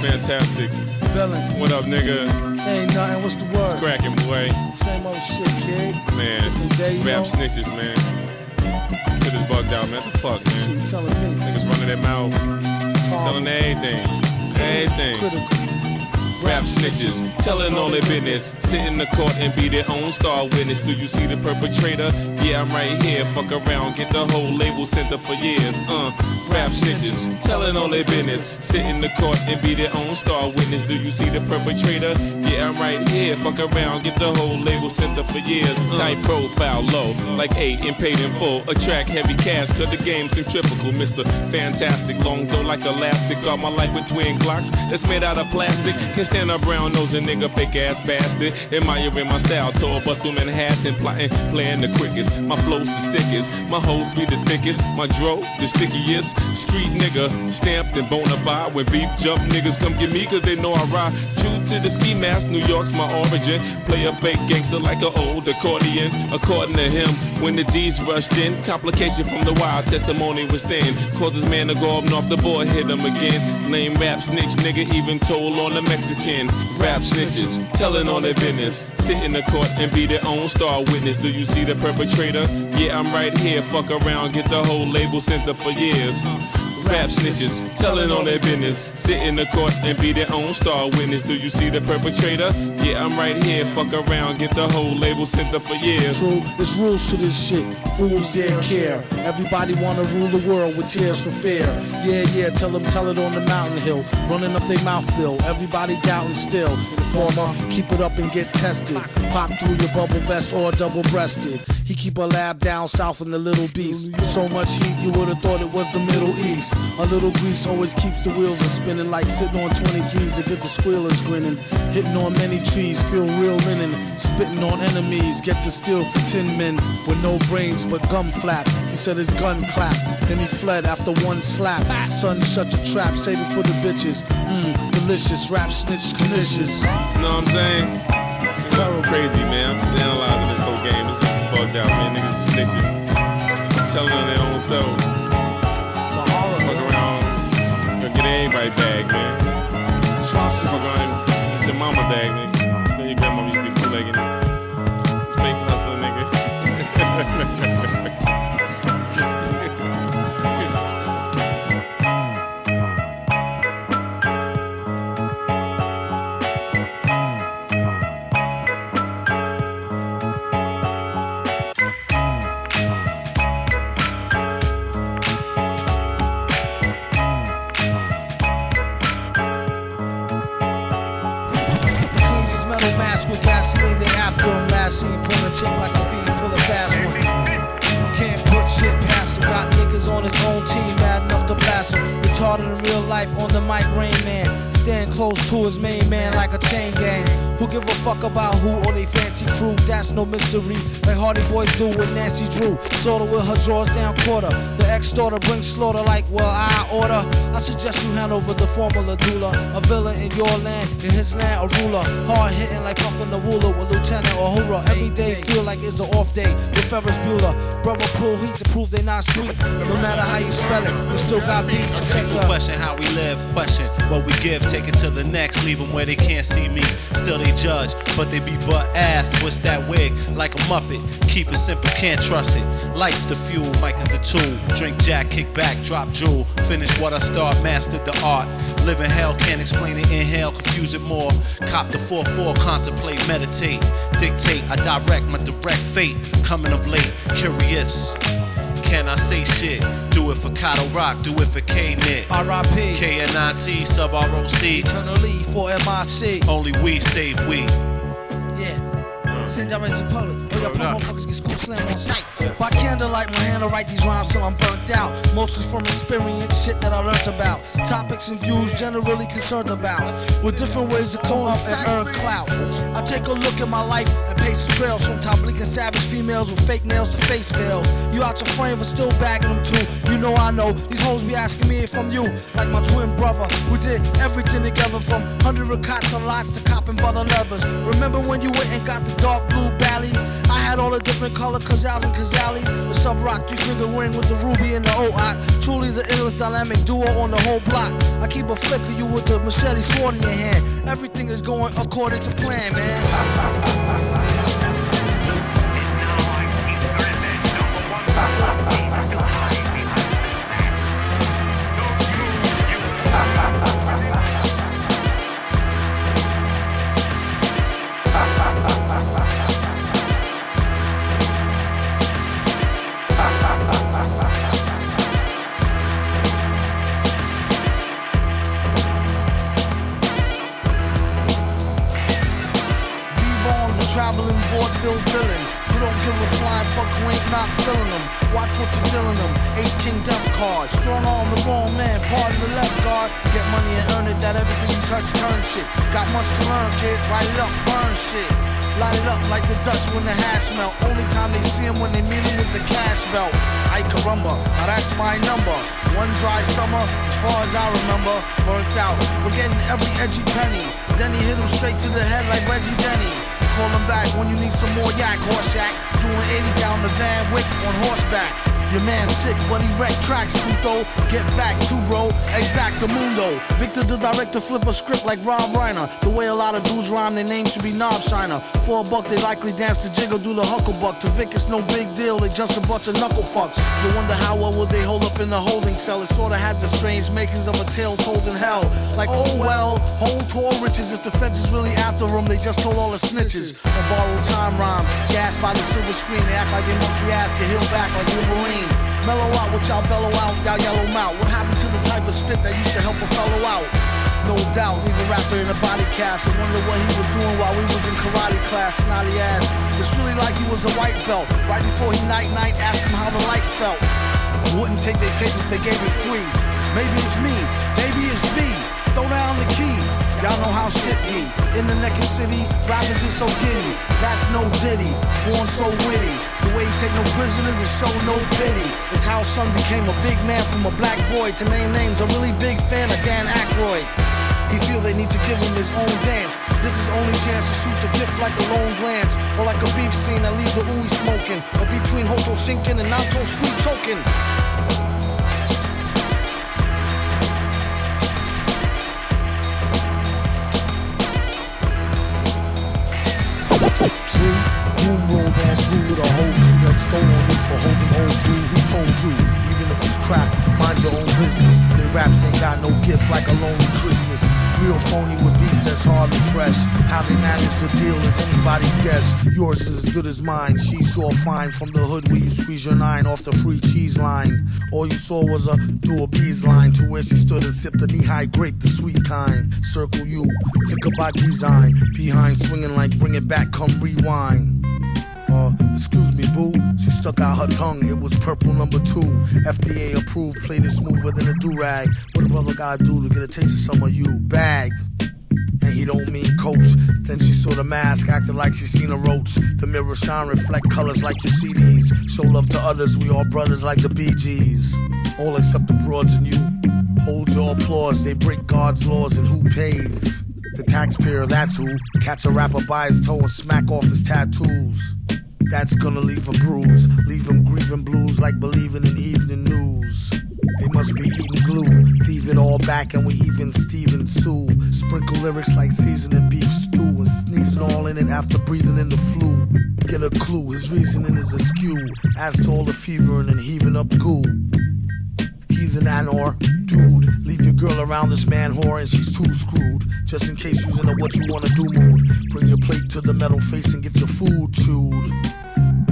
Fantastic. Villain. What up, nigga? Ain't nothing, what's the word? It's cracking, boy. Same old shit, kid. Man, day, rap snitches, man. Shit is bugged out, man. What the fuck, man? Shit telling me. Niggas running their mouth. Telling everything. Everything. Critical. Rap snitches, telling all their business. Sit in the court and be their own star witness. Do you see the perpetrator? Yeah, I'm right here. Fuck around, get the whole label sent up for years. Rap snitches, telling all their business. Sit in the court and be their own star witness. Do you see the perpetrator? Yeah, I'm right here. Fuck around, get the whole label sent up for years. Tight profile, low, like 8 and paid in full. Attract heavy cash, cause the game's centrifugal. Mr. Fantastic, long though like elastic. Got my life with twin Glocks that's made out of plastic. Can stand up brown nose and nigga fake ass bastard. Admiring my style, tall bust them in hats and plotting, playing the quickest. My flow's the sickest, my hoes be the thickest, my dro the stickiest. Street nigga, stamped and bona fide. When beef jump, niggas come get me cause they know I ride. True to the ski mask, New York's my origin. Play a fake gangster like an old accordion. According to him, when the D's rushed in, complication from the wild testimony was thin. Caused his man to go up and off the board, hit him again. Lame rap snitch, nigga even told on the Mexican. Rap snitches, telling on their business. Sit in the court and be their own star witness. Do you see the perpetrator? Yeah, I'm right here. Fuck around, get the whole label center for years. Rap snitches, telling on their business. Sit in the court and be their own star witness. Do you see the perpetrator? Yeah, I'm right here. Fuck around, get the whole label center for years. True, there's rules to this shit. Fools dare care. Everybody wanna rule the world with tears for fear. Yeah, tell it on the mountain hill. Running up their mouth bill. Everybody doubting still. Informer, keep it up and get tested. Pop through your bubble vest or double-breasted. He keep a lab down south in the Little Beast. So much heat you would've thought it was the Middle East. A little grease always keeps the wheels a spinning. Like sitting on 23s to get the squealers grinning. Hitting on many trees, feel real linen. Spitting on enemies, get the steel for 10 men. With no brains but gum flap. He said his gun clapped, then he fled after one slap. Son, shut your trap, save it for the bitches. Delicious, rap snitch, delicious. You know what I'm saying? It's terrible crazy, man. I'm just analyzing this whole game. It's just bugged out, man. Niggas snitching. Telling on their own selves. Fuck around, gonna get everybody bag, man. Fuck around and get your mama bag, nigga. Then your grandma used to be bootlegging. Fake hustler, nigga. Seen pull a chick like a fiend, pull a fast one. Can't put shit past him. Got niggas on his own team, mad enough to blast him. Retarded in real life on the mic, Rain Man. Stand close to his main man like a chain gang. Who give a fuck about who or they fancy crew? That's no mystery. Like Hardy Boys do with Nancy Drew. Sorta with her drawers down quarter. The ex-daughter brings slaughter like, well, I order. I suggest you hand over the formula doula. A villain in your land, in his land, a ruler. Hard hitting like Puffin the Ruler with Lieutenant Uhura. Every day feel like it's an off day with Ferris Bueller. Brother pull heat to prove they not sweet. No matter how you spell it, we still got beats to check the question how we live, question what we give, take it to the next, leave them where they can't see me. Still they judge, but they be butt ass. What's that wig? Like a Muppet. Keep it simple, can't trust it. Lights the fuel, mic is the tool. Drink Jack, kick back, drop jewel. Finish what I start, mastered the art. Live in hell, can't explain it, inhale, confuse it more. Cop the 4-4, contemplate, meditate. Dictate, I direct my direct fate. Coming of late, curious. Can I say shit? Do it for Kato Rock, do it for K-Nit. R.I.P. K-N-I-T, sub-R-O-C. Eternally for M.I.C. Only we save we. Yeah. Send y'all to the public. Or y'all punk motherfuckers get school slam on sight. By candlelight, my hand to write these rhymes till I'm burnt out. Mostly from experience, shit that I learned about. Topics and views generally concerned about. With different ways to come up and earn clout. I take a look at my life and pace the trails. From top bleak and savage females with fake nails to face veils. You out your frame but still bagging them too. You know I know. These hoes be asking me if I'm you. Like my twin brother. We did everything together from 100 cots and lots to copping butter leathers. Remember when you went and got the dark blue Bally's? I had all the different color Kazals and Kazalis. The sub rock 3-finger ring with the ruby and the O-Ot. Truly the illest dynamic duo on the whole block. I keep a flick of you with the machete sword in your hand. Everything is going according to plan, man. Traveling vaudeville villain. You don't give a flying fuck who ain't not feeling them. Watch what you're dealing them. Ace King Death card. Strong arm the wrong man. Pardon the left guard. Get money and earn it. That everything you touch turn shit. Got much to learn, kid. Write it up, burn shit. Light it up like the Dutch when the hash melt. Only time they see him when they meet him with the cash belt. Ay caramba, now that's my number. One dry summer, as far as I remember, burnt out. We're getting every edgy penny. Then he hit him straight to the head like Reggie Denny. Call him back when you need some more yak, horse yak. Doing 80 down the Van Wyck on horseback. Your man sick, but he wrecked tracks, puto. Get back to bro, exactamundo. Victor the director flip a script like Rob Reiner. The way a lot of dudes rhyme, their name should be Knob Shiner. For $1 they likely dance the jiggle, do the hucklebuck. To Vic it's no big deal, they just a bunch of knuckle fucks. You wonder how well would they hold up in the holding cell. It sorta has the strange makings of a tale told in hell. Like oh well, hold tall riches. If the feds is really after them, they just told all the snitches. On borrowed time rhymes, gassed by the silver screen. They act like they monkey ass, get healed back like Wolverine. Mellow out what y'all bellow out, y'all yellow mouth. What happened to the type of spit that used to help a fellow out? No doubt, leave a rapper in a body cast. I wonder what he was doing while we was in karate class. Snotty ass, it's really like he was a white belt. Right before he night-night, asked him how the light felt. Wouldn't take their tape if they gave it free. Maybe it's me, maybe it's B. Throw down the key. Y'all know how shit be. In the naked city, rappers is so giddy. That's no ditty, born so witty. The way he take no prisoners and show no pity. It's how son became a big man from a black boy. To name names, a really big fan of Dan Aykroyd. He feel they need to give him his own dance. This is only chance to shoot the gift like a lone glance. Or like a beef scene that leave the ooey smoking. Or between Hoto sinking and Nato sweet choking. Boom rolled on through with a whole crew that stole on you for holding old crew. Who told you? Even if it's crap, mind your own business. Their raps ain't got no gift like a lonely Christmas. Real phony with beats that's hardly fresh. How they manage the deal is anybody's guess. Yours is as good as mine. She's sure fine from the hood where you squeeze your 9 off the free cheese line. All you saw was a do a bees line to where she stood and sipped a knee-high grape, the sweet kind. Circle you, think about design. Behind swinging like bring it back, come rewind. Excuse me, boo. She stuck out her tongue. It was purple number 2. FDA approved, played it smoother than a do-rag. What a brother gotta do to get a taste of some of you? Bagged. And he don't mean coach. Then she saw the mask, acted like she seen a roach. The mirror shine, reflect colors like your CDs. Show love to others, we all brothers like the Bee Gees. All except the broads and you. Hold your applause, they break God's laws and who pays? The taxpayer, that's who. Catch a rapper by his toe and smack off his tattoos. That's gonna leave a bruise, leave him grieving blues like believing in evening news. They must be eating glue, thieve it all back and we even Steven Sue. Sprinkle lyrics like seasoning beef stew and sneezing all in it after breathing in the flu. Get a clue, his reasoning is askew, as to all the fevering and heaving up goo. Heathen Anor, dude, leave your girl around this man whore and she's too screwed. Just in case you's in a what you wanna do mood. Bring your plate to the metal face and get your food chewed.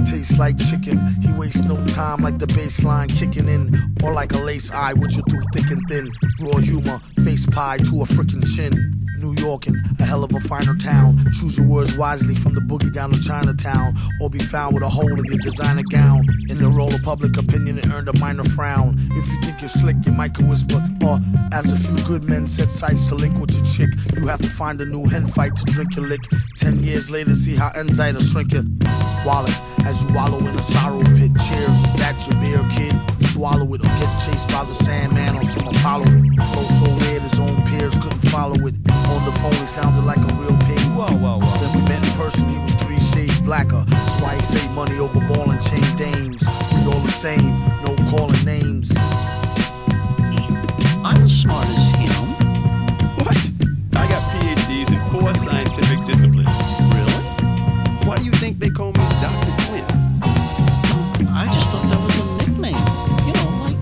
Tastes like chicken, he wastes no time like the bass line kicking in. Or like a lace eye with you through thick and thin. Raw humor, face pie to a frickin' chin. New Yorkin', a hell of a finer town. Choose your words wisely from the boogie down to Chinatown. Or be found with a hole in your designer gown. In the role of public opinion it earned a minor frown. If you think you're slick, you might could whisper. Or as a few good men set sights to link with your chick, you have to find a new hen fight to drink your lick. 10 years later, see how anxiety shrink your wallet. As you wallow in a sorrow pit. Cheers, is that your beer, kid? You swallow it or get chased by the Sandman on some Apollo. Flow so weird his own peers couldn't follow it. On the phone he sounded like a real pig. Then we met in person, he was 3 shades blacker. That's why he say money over ball and chain dames. We all the same, no calling names. I'm as smart as him. What? I got PhDs in 4 scientific disciplines. Really? Why do you think they call me Dr. Quinn? I just thought that was a nickname. You know, like...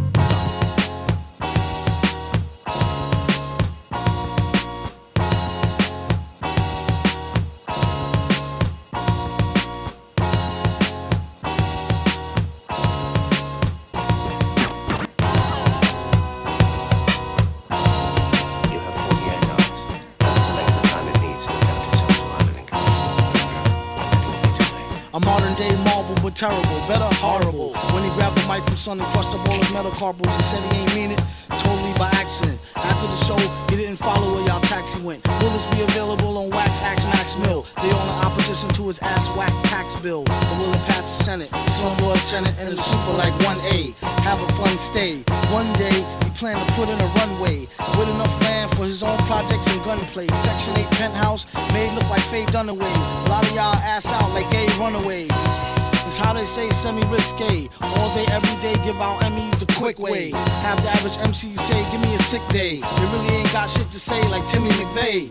A modern day marvel, but terrible, better horrible. When he grabbed the mic from Son and crushed up all his metal carpals, he said he ain't mean it, totally by accident. After the show, he didn't follow where y'all taxi went. Bullets be available on Wax Axe Max Mill. They on the opposition to his ass whack tax bill. But will it pass the Senate? Slumlord tenant and a super like 1A. Have a fun stay. One day, he planned to put in a runway with enough land for his own projects and gunplay. Section 8 penthouse made look like Faye Dunaway. A lot of y'all ass out like gay runaways. It's how they say semi-risque. All day, every day, give out Emmys the quick way. Have the average MC say, give me a sick day. They really ain't got shit to say like Timmy McVeigh.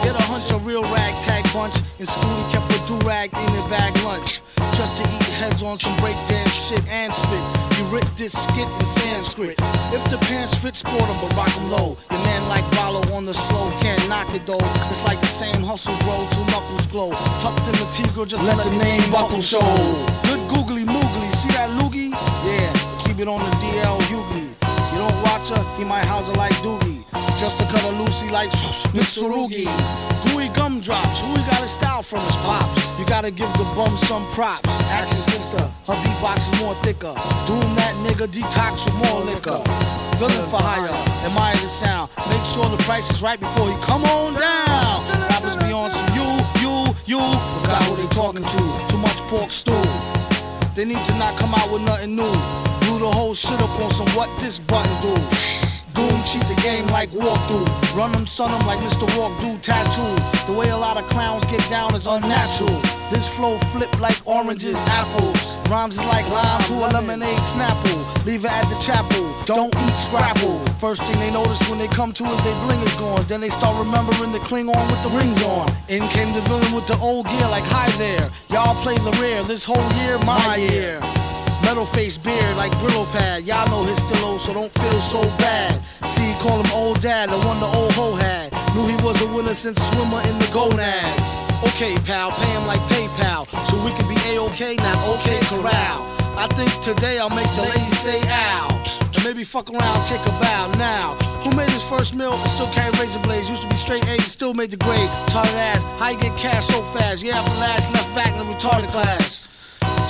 Get a hunch, a real ragtag bunch. In school, he kept a do-rag in a bag lunch. Just to eat heads on some breakdance shit and spit. He writ this skit in Sanskrit. If the pants fit, sport them, but rock them low. Your man like Rollo on the slow, can't knock it though. It's like the same hustle, bro, till knuckles glow. Tucked in the Tigre, just let the name buckle show. Good googly moogly, see that loogie? Yeah, keep it on the DL Hughley. You don't watch her, he might house her like Doogie. Just to cut her loosey like Mr. Rugi. Gooey gumdrops, who he got his style from his pops? You gotta give the bum some props. Ask your sister, her beatbox is more thicker. Doom that nigga detox with more liquor. Villain for hire, admire the sound. Make sure the price is right before he come on down. Rappers be on some you. Forgot who they talking to. Too much pork stew. They need to not come out with nothing new. Blew the whole shit up on some what this button do. Doom cheat the game like walkthrough. Run them, son them like Mr. Walk do tattoo. The way a lot of clowns get down is unnatural. This flow flip like oranges, apples. Rhymes is like lime to a lemonade snapple. Leave it at the chapel, don't eat scrapple. First thing they notice when they come to is they bling is gone. Then they start remembering the Klingon with the rings on. In came the villain with the old gear like hi there. Y'all play the rare, this whole year, my year. Metal face beard like Brillo pad. Y'all know his still old, so don't feel so bad. See, call him old dad, the one the old ho had. Knew he was a winner since swimmer in the gonads. Okay, pal, pay him like PayPal, so we can be A-OK, not OK corral. I think today I'll make the ladies say ow, and maybe fuck around, take a bow. Now, who made his first meal and still carry razor blades? Used to be straight A's, still made the grade. Retarded ass, how you get cash so fast? Yeah, for last, left back in the retarded class.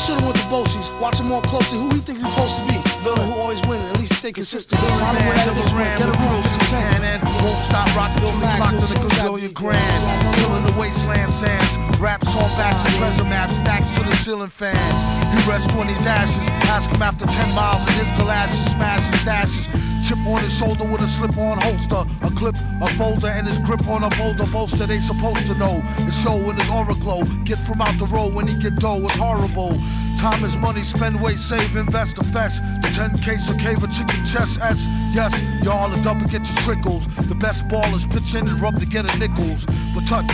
Should've went to Bosie's, watch him more closely. Who he think he's supposed to be? Villain who always wins, at least stay consistent. Get a room to his hand and won't stop rocking till he clocked in a gazillion grand. Tilling the wasteland sands, raps on backs and treasure maps, stacks to the ceiling fan. He rests 20's ashes, ask him after 10 miles in his galoshes, smash his stashes. Chip on his shoulder with a slip-on holster, a clip, a folder, and his grip on a boulder bolster. They supposed to know. It's show in his aura glow. Get from out the road when he get dough. It's horrible. Time is money, spend, wait, save, invest, invest. The 10K, so cave a chicken chest S. Yes, y'all are double, get your trickles. The best ballers pitch in and rub to get a nickels. But tut,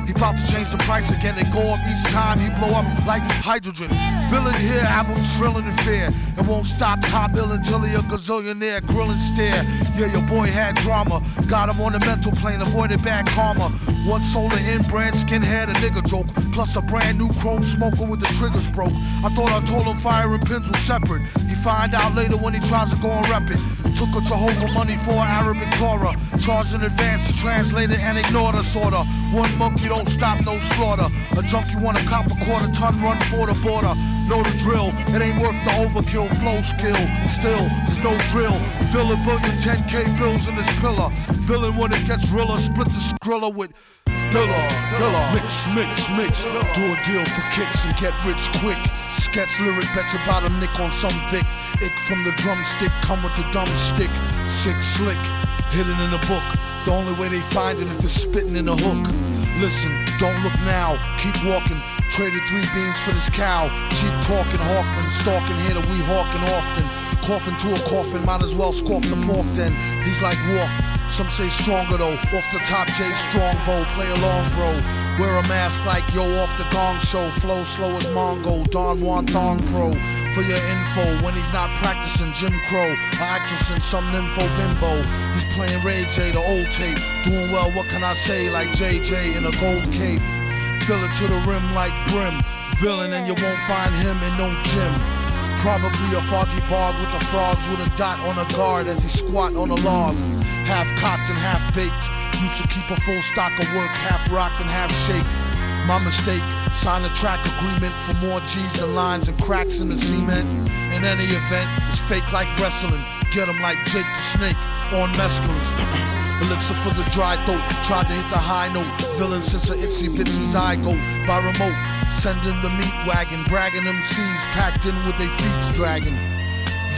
he about to change the price again and go up each time he blow up like hydrogen. Villain here, have him shrilling in fear. And won't stop top ill until he a gazillionaire, grilling stare. Yeah, your boy had drama. Got him on the mental plane, avoided bad karma. One solar inbred, skinhead, a nigga joke. Plus a brand new chrome smoker with the triggers broke. I thought I told him fire and pins were separate. He find out later when he tries to go and rep it. Took a Jehovah money for Arabic Torah. Charged in advance to translate it and ignore the sorta. One monkey don't stop, no slaughter. A junkie want a cop a quarter ton, run for the border. Know the drill, it ain't worth the overkill. Flow skill, still, there's no drill. Fill a billion 10K bills in this pillar. Villain when it gets realer, split the skrilla with Dilla. Mix. Do a deal for kicks and get rich quick. Sketch lyric, bet your bottom nick on some Vic. Ick from the drumstick, come with the dumb stick. Sick, slick, hidden in a book. The only way they find it if it's spitting in a hook. Listen, don't look now, keep walking. Traded 3 beans for this cow. Cheap talking, Hawkman, stalking here that we hawking often. Coughing to a coffin, might as well scoff the pork then. He's like Wolf, some say stronger though. Off the top, J Strongbow, play along bro. Wear a mask like yo off the gong show. Flow slow as Mongo, Don Juan Thong Pro. For your info, when he's not practicing Jim Crow, or actress in some nympho bimbo. He's playing Ray J, the old tape. Doing well, what can I say, like JJ in a gold cape. Fill it to the rim like brim. Villain and you won't find him in no gym. Probably a foggy bog with the frogs with a dot on a guard as he squat on a log. Half cocked and half baked. Used to keep a full stock of work, half rocked and half shake. My mistake, sign a track agreement for more G's than lines and cracks in the cement. In any event, it's fake like wrestling. Get him like Jake the Snake on mescalines. Elixir for the dry throat, tried to hit the high note. Villain since a itsy bitsy zygote. By remote, sending the meat wagon. Bragging MCs packed in with their feet dragging.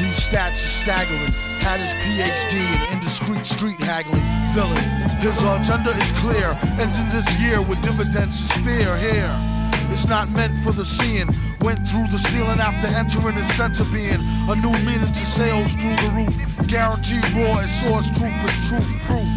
These stats are staggering. Had his PhD in indiscreet street haggling. Villain, his agenda is clear. Ending this year with dividends to spare here. It's not meant for the seeing. Went through the ceiling after entering his center being. A new meaning to sales through the roof. Guaranteed raw as source truth is truth proof.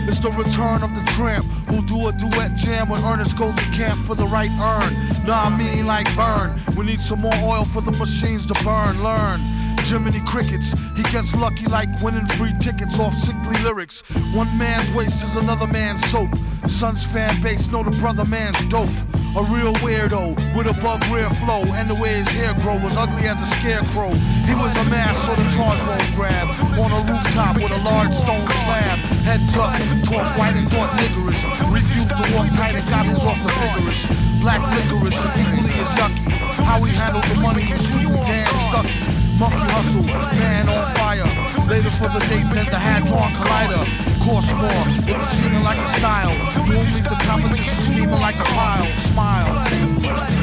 It's the return of the tramp who do a duet jam when Ernest goes to camp for the right earn. Nah, I mean like burn. We need some more oil for the machines to burn. Learn. Jiminy Crickets, he gets lucky like winning free tickets off sickly lyrics. One man's waste is another man's soap. Son's fan base know the brother man's dope. A real weirdo with a bug rear flow, and the way his hair grow was ugly as a scarecrow. He was a mass so the charge won't grab. On a rooftop with a large stone slab. Heads up, talk white and thought niggerish. Refused to walk tight and got his off the vigorous. Black licorice and equally as yucky. How he handled the money in the street was damn stucky. Monkey hustle, man on fire. Later for the date, then the hand-drawn collider. Cost more, it was seeming like a style. Don't leave the competition scheming like a pile. Smile,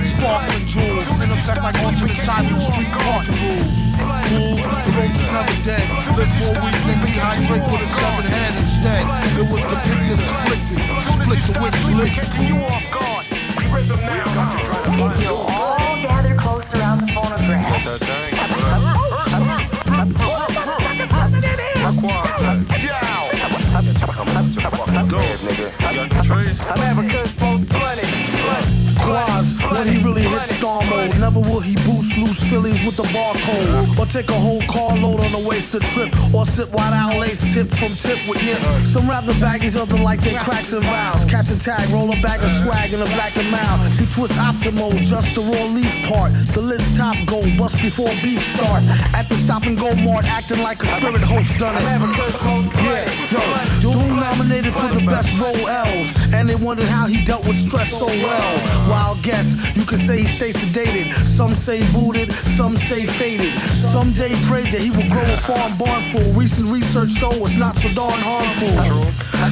sparkling jewels, in effect like alternate side of the street parking rules. Fools, the roach is never dead. Live 4 weeks, then dehydrate with a severed head instead. It was depicted as flicked, split the witch lick. You off guard, rhythm now. If you'll all gather close around the phonograph. Quaz, when he really hits star mode, never will he boost loose Phillies with the barcode, or take a whole carload on a wasted trip, or sit wide out lace tip from tip with yip. Some rather baggies, other like they cracks and vows. Catch a tag, roll a bag of swag in a black and mouth. See twist optimal, just the raw leaf part. The list top go, bust before beef start. At the stop and go mart, acting like a spirit host done it. Yeah, yo, Doom nominated for the best role L's, and they wondered how he dealt with stress so well. Wild guess, you could say he stays sedated. Some say booted, some say faded. Someday prayed that he will grow a farm barn full. Recent research show it's not so darn harmful.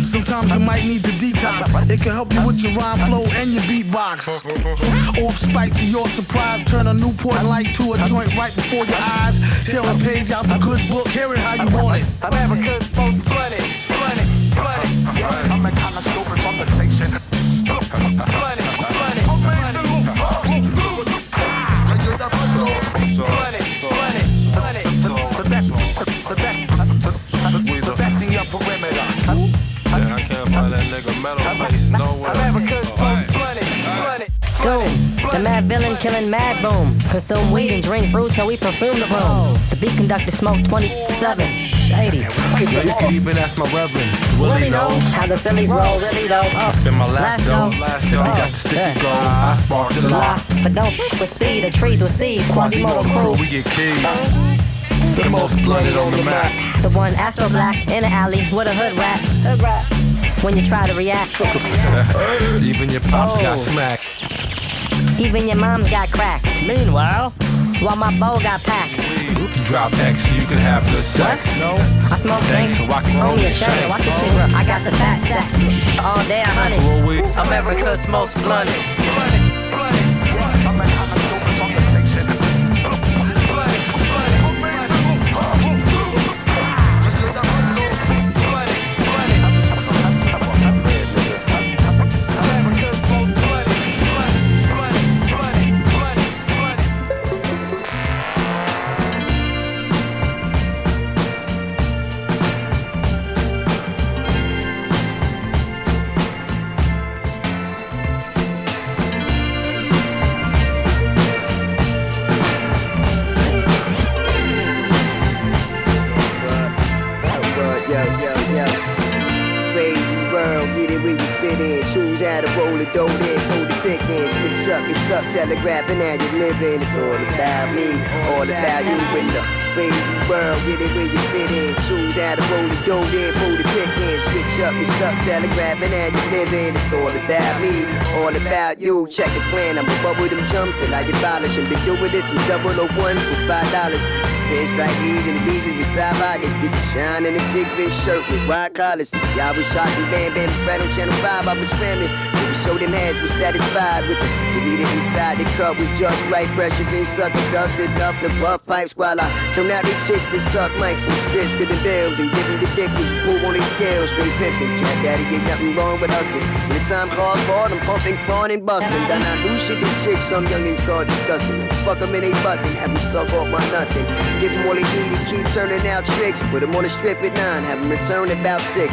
Sometimes you might need the detox. It can help you with your rhyme flow and your beatbox. Off spike to your surprise, turn a Newport light to a joint right before your eyes. Tear a page out the good book, hear it how you want it. I'm Africa's most flooded. I'm the kind of stupid from the station. Doom, the mad villain killing mad boom. Consume weed and drink brew till we perfume the room. The beat conductor smoke 27. Shady. You can even ask my reverend. Willie knows how the Phillies roll really though. I spend my last dough. If he got the sticky gold, I spark the lot. But don't with speed or trees with seed. Quasimodo crew. We get keyed. The most blooded on the map. The one Astro Black in the alley with a hood rat. When you try to react. Even your pops got smacked. Even your mom's got cracked. Meanwhile, while my bow got packed. You drop X, you can have good sex. No, I smoke things, so I can only a shirt. Watch the shit, I got the fat sack. All day, honey. America's most blunt. Telegraphing and you living, it's all about me, all about you in the crazy world. Get it where you fit in, choose how to roll the dough, then pull the pick in, switch up, you stuck telegraphing and you living, it's all about me, all about you. Check the plan, I'm above with them jumps till I abolish them. Been doing it since 001s for $5. pinstripe knees and the pieces with side pockets. Get the shine in a thick shirt with wide collars. Y'all was shocking Bam Bam Fred on Channel 5. I was scrambling. We show them heads, was satisfied with the meter inside the cup was just right. Pressure been sucking ducks enough to buff pipes while I turn out these chicks to suck mics from strips to the bills and give them the dick and pull on their scales. Straight pimping. Cat daddy ain't nothing wrong with us, but when the time calls for them pumping, clawing and busting. Then I do shit to chicks some youngins call disgusting. Fuck them in they button, have them suck off my nothing. Give them all they need and keep turning out tricks. Put them on the strip at 9, have them return at about 6.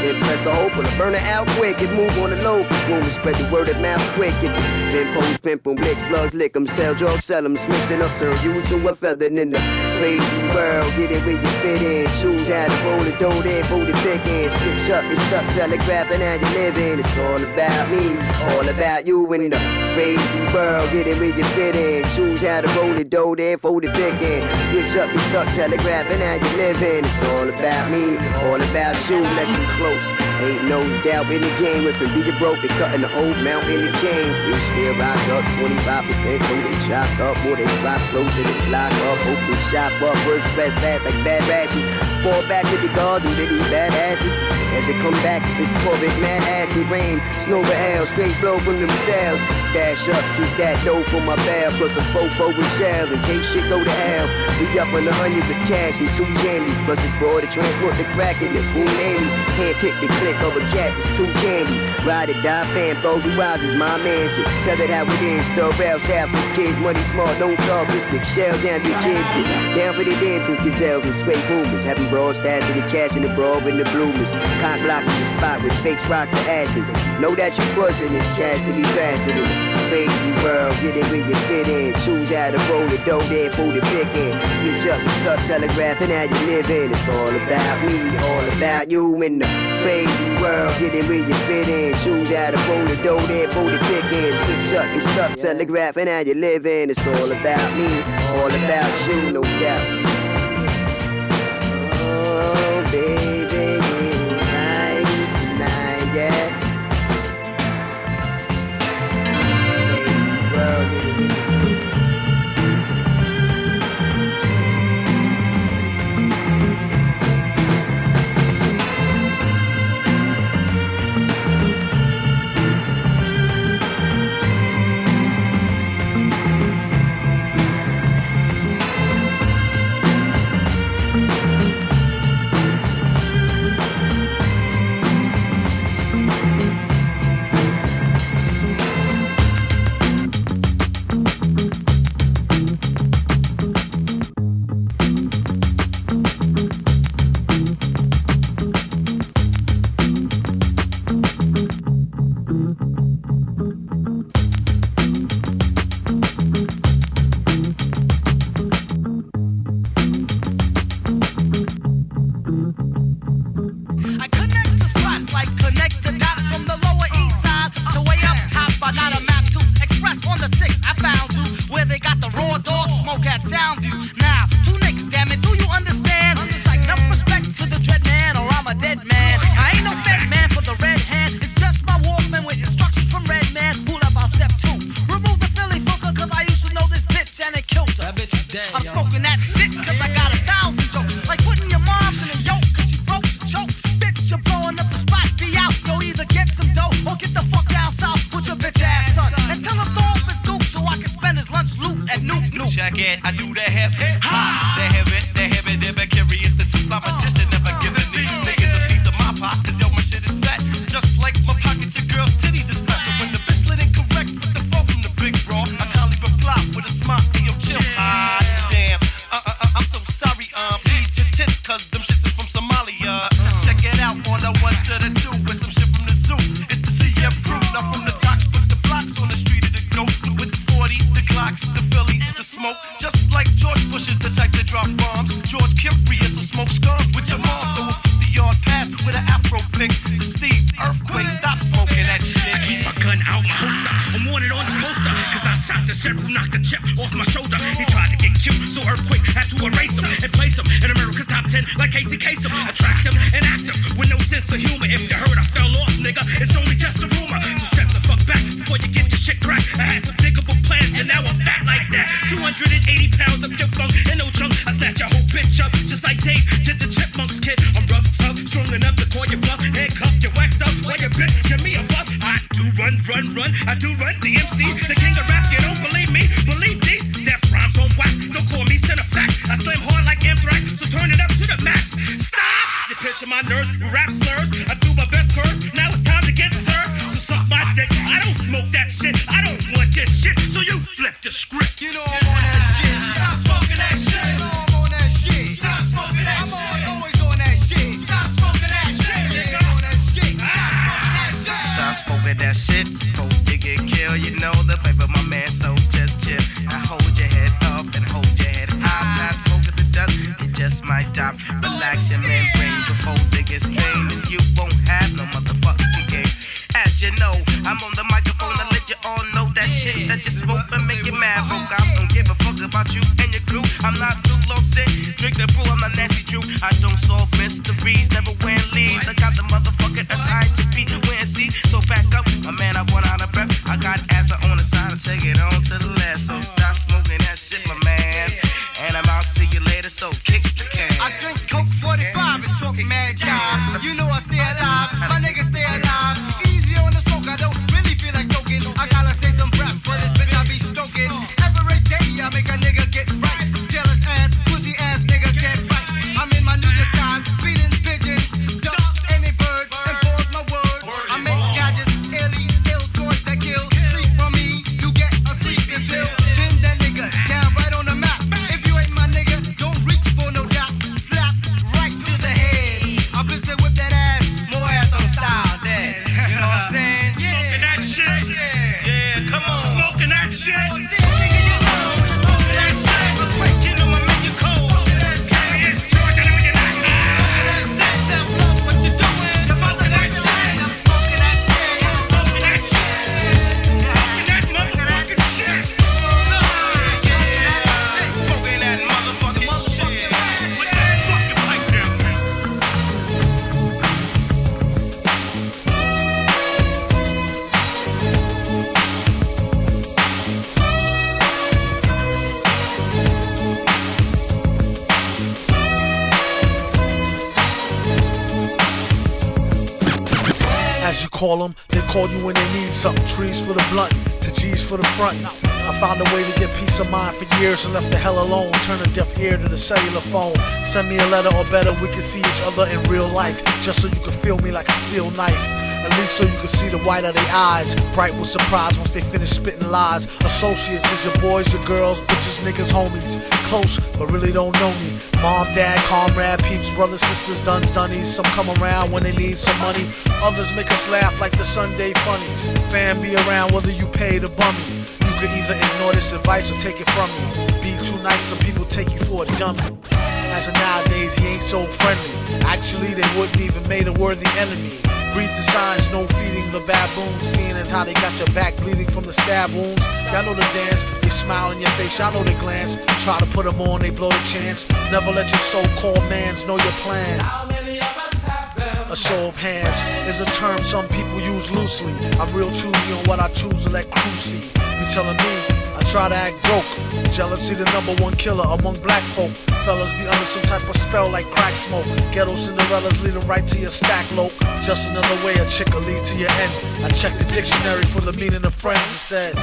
Then press the hope, pull the burner out quick and move on the low. Cause boom, spread the word of mouth quick. Then post, pimp, boom, blick, slugs, lick 'em, sell drugs, sell 'em, mixing up, turn you to a feather in the crazy world. Get it where you fit in. Choose how to roll the dough, then fold the thick in. Switch up, it's stuck, telegraphing how you living. It's all about me, all about you in the crazy world. Get it where you fit in. Choose how to roll the dough, then fold the thick in. Switch up, it's stuck, telegraphing how you living. It's all about me, all about you. Listen close. Ain't no doubt in the game. If it be the broke, they cutting the whole mountain in the game. Fish still rock up 25%, so they chop up. Or they drop slow till they lock up. Hope they shop up. Work fast like bad rashes. Fall back to the guards and biddy bad asses. As they come back, it's pouring mad acid rain. Snow or hell, straight blow from themselves. Stash up, keep that dough for my bell. Plus a fofo with shells in case shit go to hell. We up on the onion with cash and 2 jammies. Plus the broad to transport the crack in the cool namies. Hand pick the click of a cat, it's too candy. Ride it, die, fan, those who rise is my man. Just tell it how it is. Throw rail, staff, these kids, money small, don't talk. Just big shell down, big kids. Down for the dibs and gazelles and sway boomers. Having broad stash in the cash and the broad with the bloomers. Cop blocking the spot with fake rocks and ashes. Know that you bustin' this cash to be faster than crazy world. Get it where you fit in. Choose how to roll the dough, there for the pickin'. Switch up the stuff, telegraphing how you livin'. It's all about me, all about you in the crazy world. Get it where you fit in. Choose how to roll the dough, there for the pickin'. Switch up the stuff, telegraphing how you livin'. It's all about me, all about you, no doubt. Oh, baby, yeah. And now I'm fat like that. 280 pounds of pimp funk and no junk. I snap like Dave did the Chipmunks kid. I'm rough, tough, strong enough to call you bluff. Handcuffed, you whacked up, while you bitch, give me a buff. I do run, I do run the MC, the king of rap. You don't believe me? Believe these death rhymes on whack. Don't call me center fact. I slam hard like anthrax, so turn it up to the max. Stop! You picture my nerves, rap slurs. I do my best curve. Now it's time to get served. So suck my dick. I don't smoke that shit. I don't want this shit. So you flip the script. You know I'm on that shit. Stop smoking that shit. You know I'm on that shit. Stop smoking that shit. I'm always on that shit. Stop smoking that shit. Nigga on that shit. Stop smoking that shit. Hope you get killed. You know the flavor, my man. So just chill. I hold your head up and hold your head high. Stop smoking the dust. You just might die. Relax your membrane before they get strained, and you won't have no motherfucking game. As you know, I'm on the microphone to let you all know that shit that you smoke and make you mad, broke. I don't give a fuck about you and your crew. I'm not too lost in. Drink the brew, I'm not nasty Drew. I don't solve mysteries, never win leads. I got the motherfucking attire to beat win see. So back up, my man, I run out of breath. I got after on the side to take it on to the left. So stop smoking that shit, my man. And I'm out, see you later, so kick the can. I drink Coke 45 and talk mad jive. You know I stay alive, my niggas stay alive. Easy on the smoke, I don't really feel like joking. I gotta say some rap for this bitch I be stroking. Every day I make a nigga get right. Jealous ass, pussy ass nigga can't fight. I'm in my new disguise, beating pigeons, ducks, any bird, enforce my word. I make gadgets, ill toys that kill. Sleep on me, you get a sleeping pill. Pin that nigga down right on the map. If you ain't my nigga, don't reach for no doubt. Slap right to the head. I pistol whip that ass, more anthem style dead. You know what I'm saying? Smoking that shit. Yeah, come on. Smoking that shit. Smoking that shit. You know I make you cold. Smoking that shit. What you doing? Smoking that shit. Smoking that shit. Smoking that shit. Smoking that motherfucking shit. Smoking that motherfucking shit. With that fucking pipe down. As you call them, they call you when they need something. Trees for the blunt, to G's for the front. I found a way to get peace of mind for years and left the hell alone. Turn a deaf ear to the cellular phone. Send me a letter or better, we can see each other in real life. Just so you can feel me like a steel knife. At least so you can see the white of their eyes. Bright with surprise once they finish spitting lies. Associates is your boys, your girls, bitches, niggas, homies. Close, but really don't know me. Mom, dad, comrade, peeps, brothers, sisters, duns, dunnies. Some come around when they need some money. Others make us laugh like the Sunday funnies. Fam be around whether you pay to bum me. You could either ignore this advice or take it from me. Be too nice, some people take you for a dummy. As of nowadays, he ain't so friendly. Actually, they wouldn't even made a worthy enemy. Read the signs, no feeding the baboons. Seeing as how they got your back bleeding from the stab wounds. Y'all know the dance, they smile in your face, y'all know the glance. Try to put them on, they blow the chance. Never let your so-called mans know your plan. A show of hands is a term some people use loosely. I'm real choosy on what I choose to let crew see. You telling me I try to act broke? Jealousy the #1 killer among black folk. Fellas be under some type of spell like crack smoke. Ghetto Cinderellas lead them right to your stack loke. Just another way a chick will lead to your end. I checked the dictionary for the meaning of friends. It said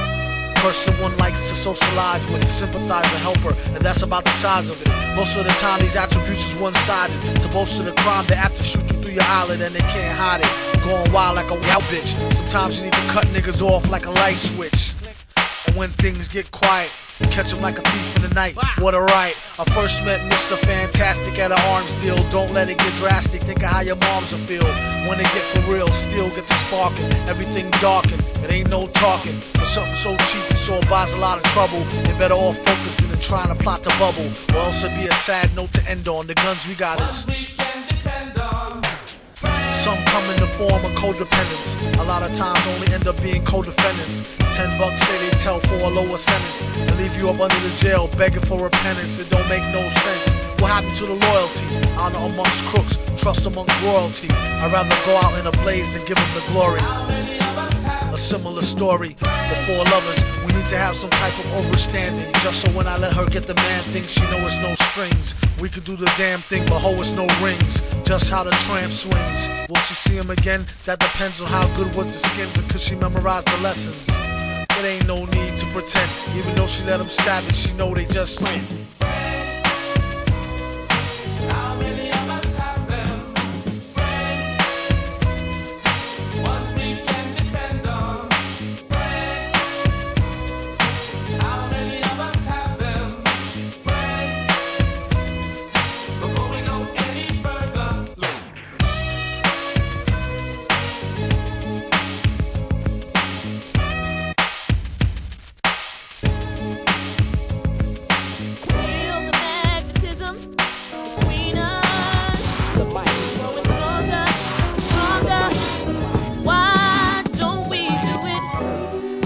person one likes to socialize with, sympathize or helper, and that's about the size of it. Most of the time these attributes is one-sided. To boast of the crime, they have to shoot you through your eyelid and they can't hide it. Going wild like a wild bitch. Sometimes you need to cut niggas off like a light switch. And when things get quiet, catch him like a thief in the night. What a right. I first met Mr. Fantastic at an arms deal. Don't let it get drastic. Think of how your moms will feel when they get for real. Still get the sparking. Everything darkened. It ain't no talking. For something so cheap, you saw buys a lot of trouble. They better off focusing and trying to plot the bubble. Or else it'd be a sad note to end on. The guns we got is some come in the form of codependence. A lot of times only end up being co-defendants. $10 say they tell for a lower sentence and leave you up under the jail begging for repentance. It don't make no sense. What happened to the loyalty? Honor amongst crooks, trust amongst royalty. I'd rather go out in a blaze than give them the glory. How many of us have A similar story. The four lovers, we need to have some type of overstanding. Just so when I let her get the man thing, she know it's no strings. We could do the damn thing, but ho, it's no rings. Just how the tramp swings. Will she see him again? That depends on how good was the skins, or could she memorize the lessons? It ain't no need to pretend. Even though she let him stab it, she know they just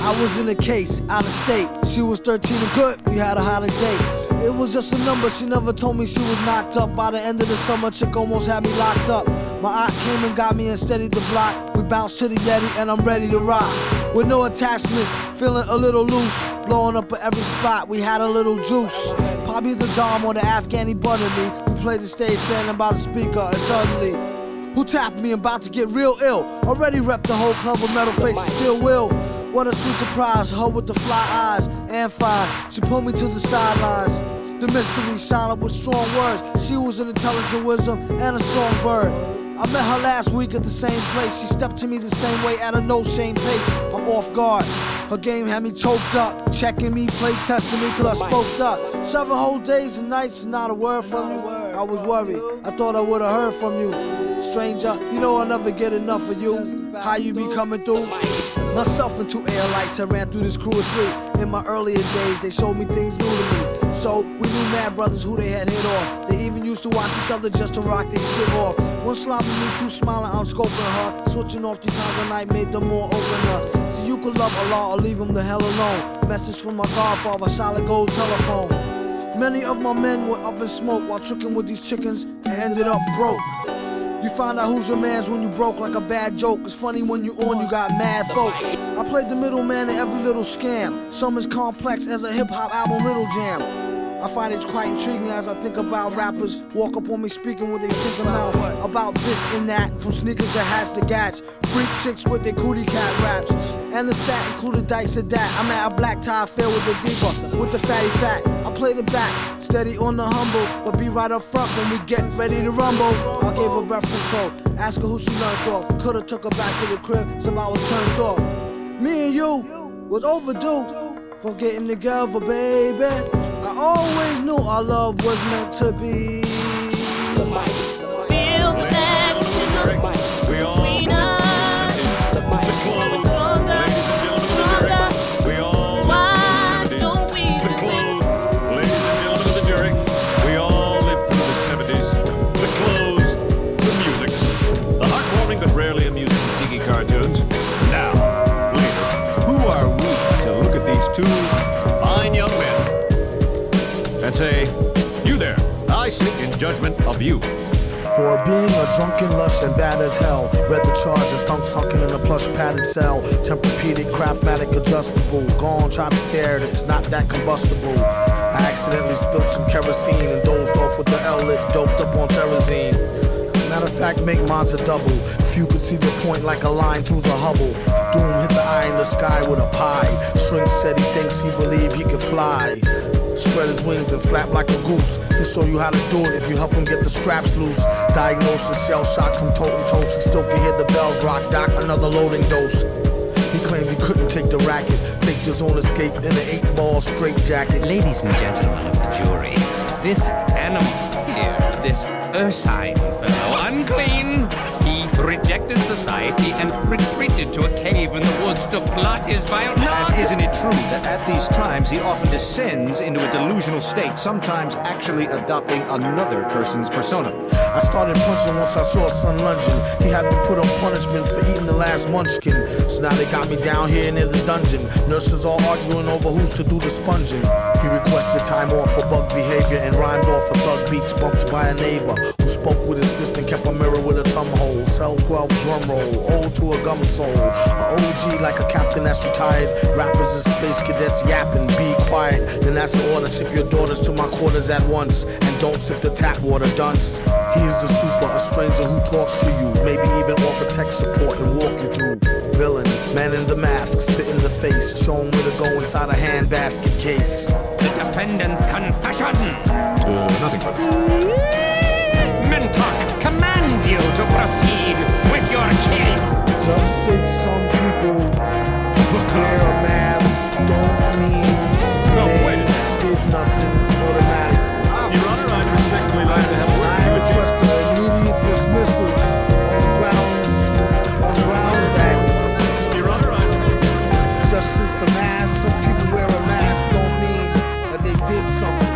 I was in a case, out of state. She was 13 and good, we had a holiday. It was just a number, she never told me she was knocked up. By the end of the summer, chick almost had me locked up. My aunt came and got me and steadied the block. We bounced to the Yeti and I'm ready to rock. With no attachments, feeling a little loose. Blowing up at every spot, we had a little juice. Probably the Dom or the Afghani buttered me. We played the stage standing by the speaker and suddenly, who tapped me? About to get real ill. Already repped the whole club with metal faces, still will. What a sweet surprise, her with the fly eyes and fine. She pulled me to the sidelines. The mystery silent with strong words. She was an intelligent wisdom and a songbird. I met her last week at the same place. She stepped to me the same way at a no shame pace. I'm off guard. Her game had me choked up, checking me, play testing me till I spoke up. 7 whole days and nights, not a word from you. I was worried. I thought I would have heard from you. Stranger, you know I'll never get enough of you. How you be coming through? Myself and 2 air lights, I ran through this crew of 3. In my earlier days, they showed me things new to me. So we knew mad brothers who they had hit off. They even used to watch each other just to rock their shit off. One slopping me, 2 smiling, I'm scoping her. Switching off 3 times a night made them more opener. So you could love Allah or leave him the hell alone. Message from my godfather, solid gold telephone. Many of my men were up in smoke while tricking with these chickens and ended up broke. You find out who's your man's when you broke like a bad joke. It's funny when you on, you got mad folk. I played the middleman in every little scam. Some as complex as a hip-hop album Riddle Jam. I find it quite intriguing as I think about rappers walk up on me speaking with they stinking mouth about this and that, from sneakers to hats to gats, freak chicks with their cootie cat raps, and the stat included dice at that. I'm at a black tie fair with the diva, with the fatty fat. I played it back, steady on the humble, but be right up front when we get ready to rumble. I gave her breath control, ask her who she learned off. Coulda took her back to the crib, so I was turned off. Me and you was overdue for getting together, baby. I always knew our love was meant to be. Feel the magnetism between us. Growing stronger, stronger. Why don't we do it? Ladies and gentlemen of the jury, we all lived through the 70s. The clothes, the music, the heartwarming but rarely amusing Ziggy cartoons. Now, later, who are we to look at these 2 fine young men and say, you there, I sit in judgment of you. For being a drunken lush and bad as hell. Read the charge and thunk sunken in a plush padded cell. Tempur-Pedic, Craftmatic, adjustable. Gone, try to stare at it, it's not that combustible. I accidentally spilled some kerosene and dozed off with the L-lit, doped up on Therazine. Matter of fact, make mods a double. Few could see the point like a line through the Hubble. Doom hit the eye in the sky with a pie. String said he thinks he believe he could fly. Spread his wings and flap like a goose. He'll show you how to do it if you help him get the straps loose. Diagnosis, shell shock from totem toast. He still can hear the bells rock. Doc, another loading dose. He claimed he couldn't take the racket. Faked his own escape in an 8-ball straight jacket. Ladies and gentlemen of the jury, this animal here, this ursine fellow, unclean. He rejected society and retreated to a cave in the woods to blot his vile blood. And isn't it true that at these times he often descends into a delusional state, sometimes actually adopting another person's persona? I started punching once I saw son lunging. He had me put on punishment for eating the last munchkin. So now they got me down here near the dungeon. Nurses all arguing over who's to do the sponging. He requested time off for bug behavior and rhymed off for thug beats bumped by a neighbor who spoke with his fist and kept a mirror with a thumb hole. Cell L12 drum roll, ode to a gum soul. A OG like a captain that's retired. Rappers and space cadets yapping, be quiet. Then that's the order, ship your daughters to my quarters at once. And don't sip the tap water, dunce. He is the super, a stranger who talks to you. Maybe even offer tech support and walk you through. Villain, man in the mask, spit in the face. Show him where to go inside a handbasket case. The defendant's confession. Nothing but. Mintok commands you to proceed with your case. Just said some people wear a mask, don't mean they did nothing automatically. Your Honor, I'd respectfully like to have a word I with you. request an immediate dismissal on the grounds that Your Honor, just since the mask, some people wear a mask don't mean that they did something.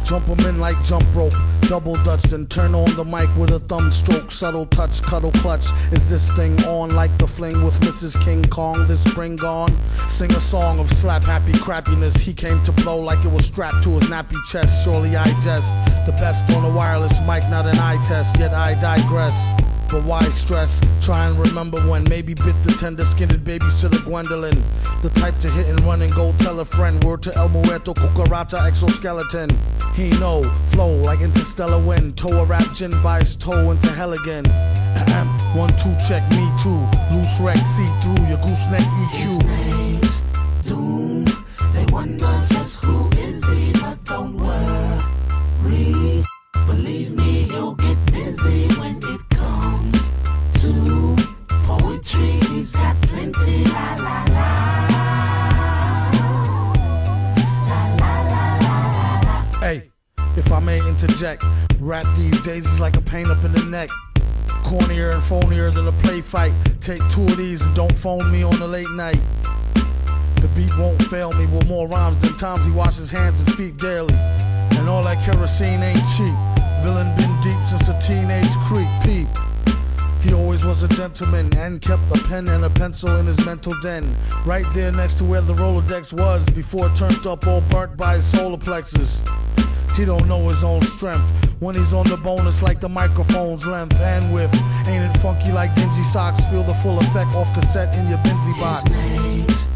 Jump 'em in like jump rope, double dutch, then turn on the mic with a thumb stroke, subtle touch, cuddle clutch. Is this thing on like the fling with Mrs. King Kong? This spring gone? Sing a song of slap happy crappiness. He came to blow like it was strapped to his nappy chest. Surely I jest, the best on a wireless mic, not an eye test. Yet I digress. But why stress? Try and remember when maybe bit the tender-skinned babysitter Gwendolyn. The type to hit and run and go tell a friend. Word to El Muerto, cucaracha, exoskeleton. He know, flow like interstellar wind. Toe a rap gin by his toe into hell again. 1, 2, check me too. Loose wreck, see through your gooseneck EQ. His name's Doom. They wonder just who is he, but don't worry. Believe me, he'll get busy when it comes to poetry. He's got plenty, la la la. Hey, if I may interject, rap these days is like a pain up in the neck. Cornier and phonier than a play fight. Take 2 of these and don't phone me on the late night. The beat won't fail me with more rhymes than times he washes hands and feet daily. And all that kerosene ain't cheap. Villain been deep since a teenage creep. Peep. He always was a gentleman and kept a pen and a pencil in his mental den. Right there next to where the Rolodex was before it turned up all burnt by his solar plexus. He don't know his own strength. When he's on the bonus like the microphone's length and width. Ain't it funky like dingy socks? Feel the full effect off cassette in your Benzie box. His name's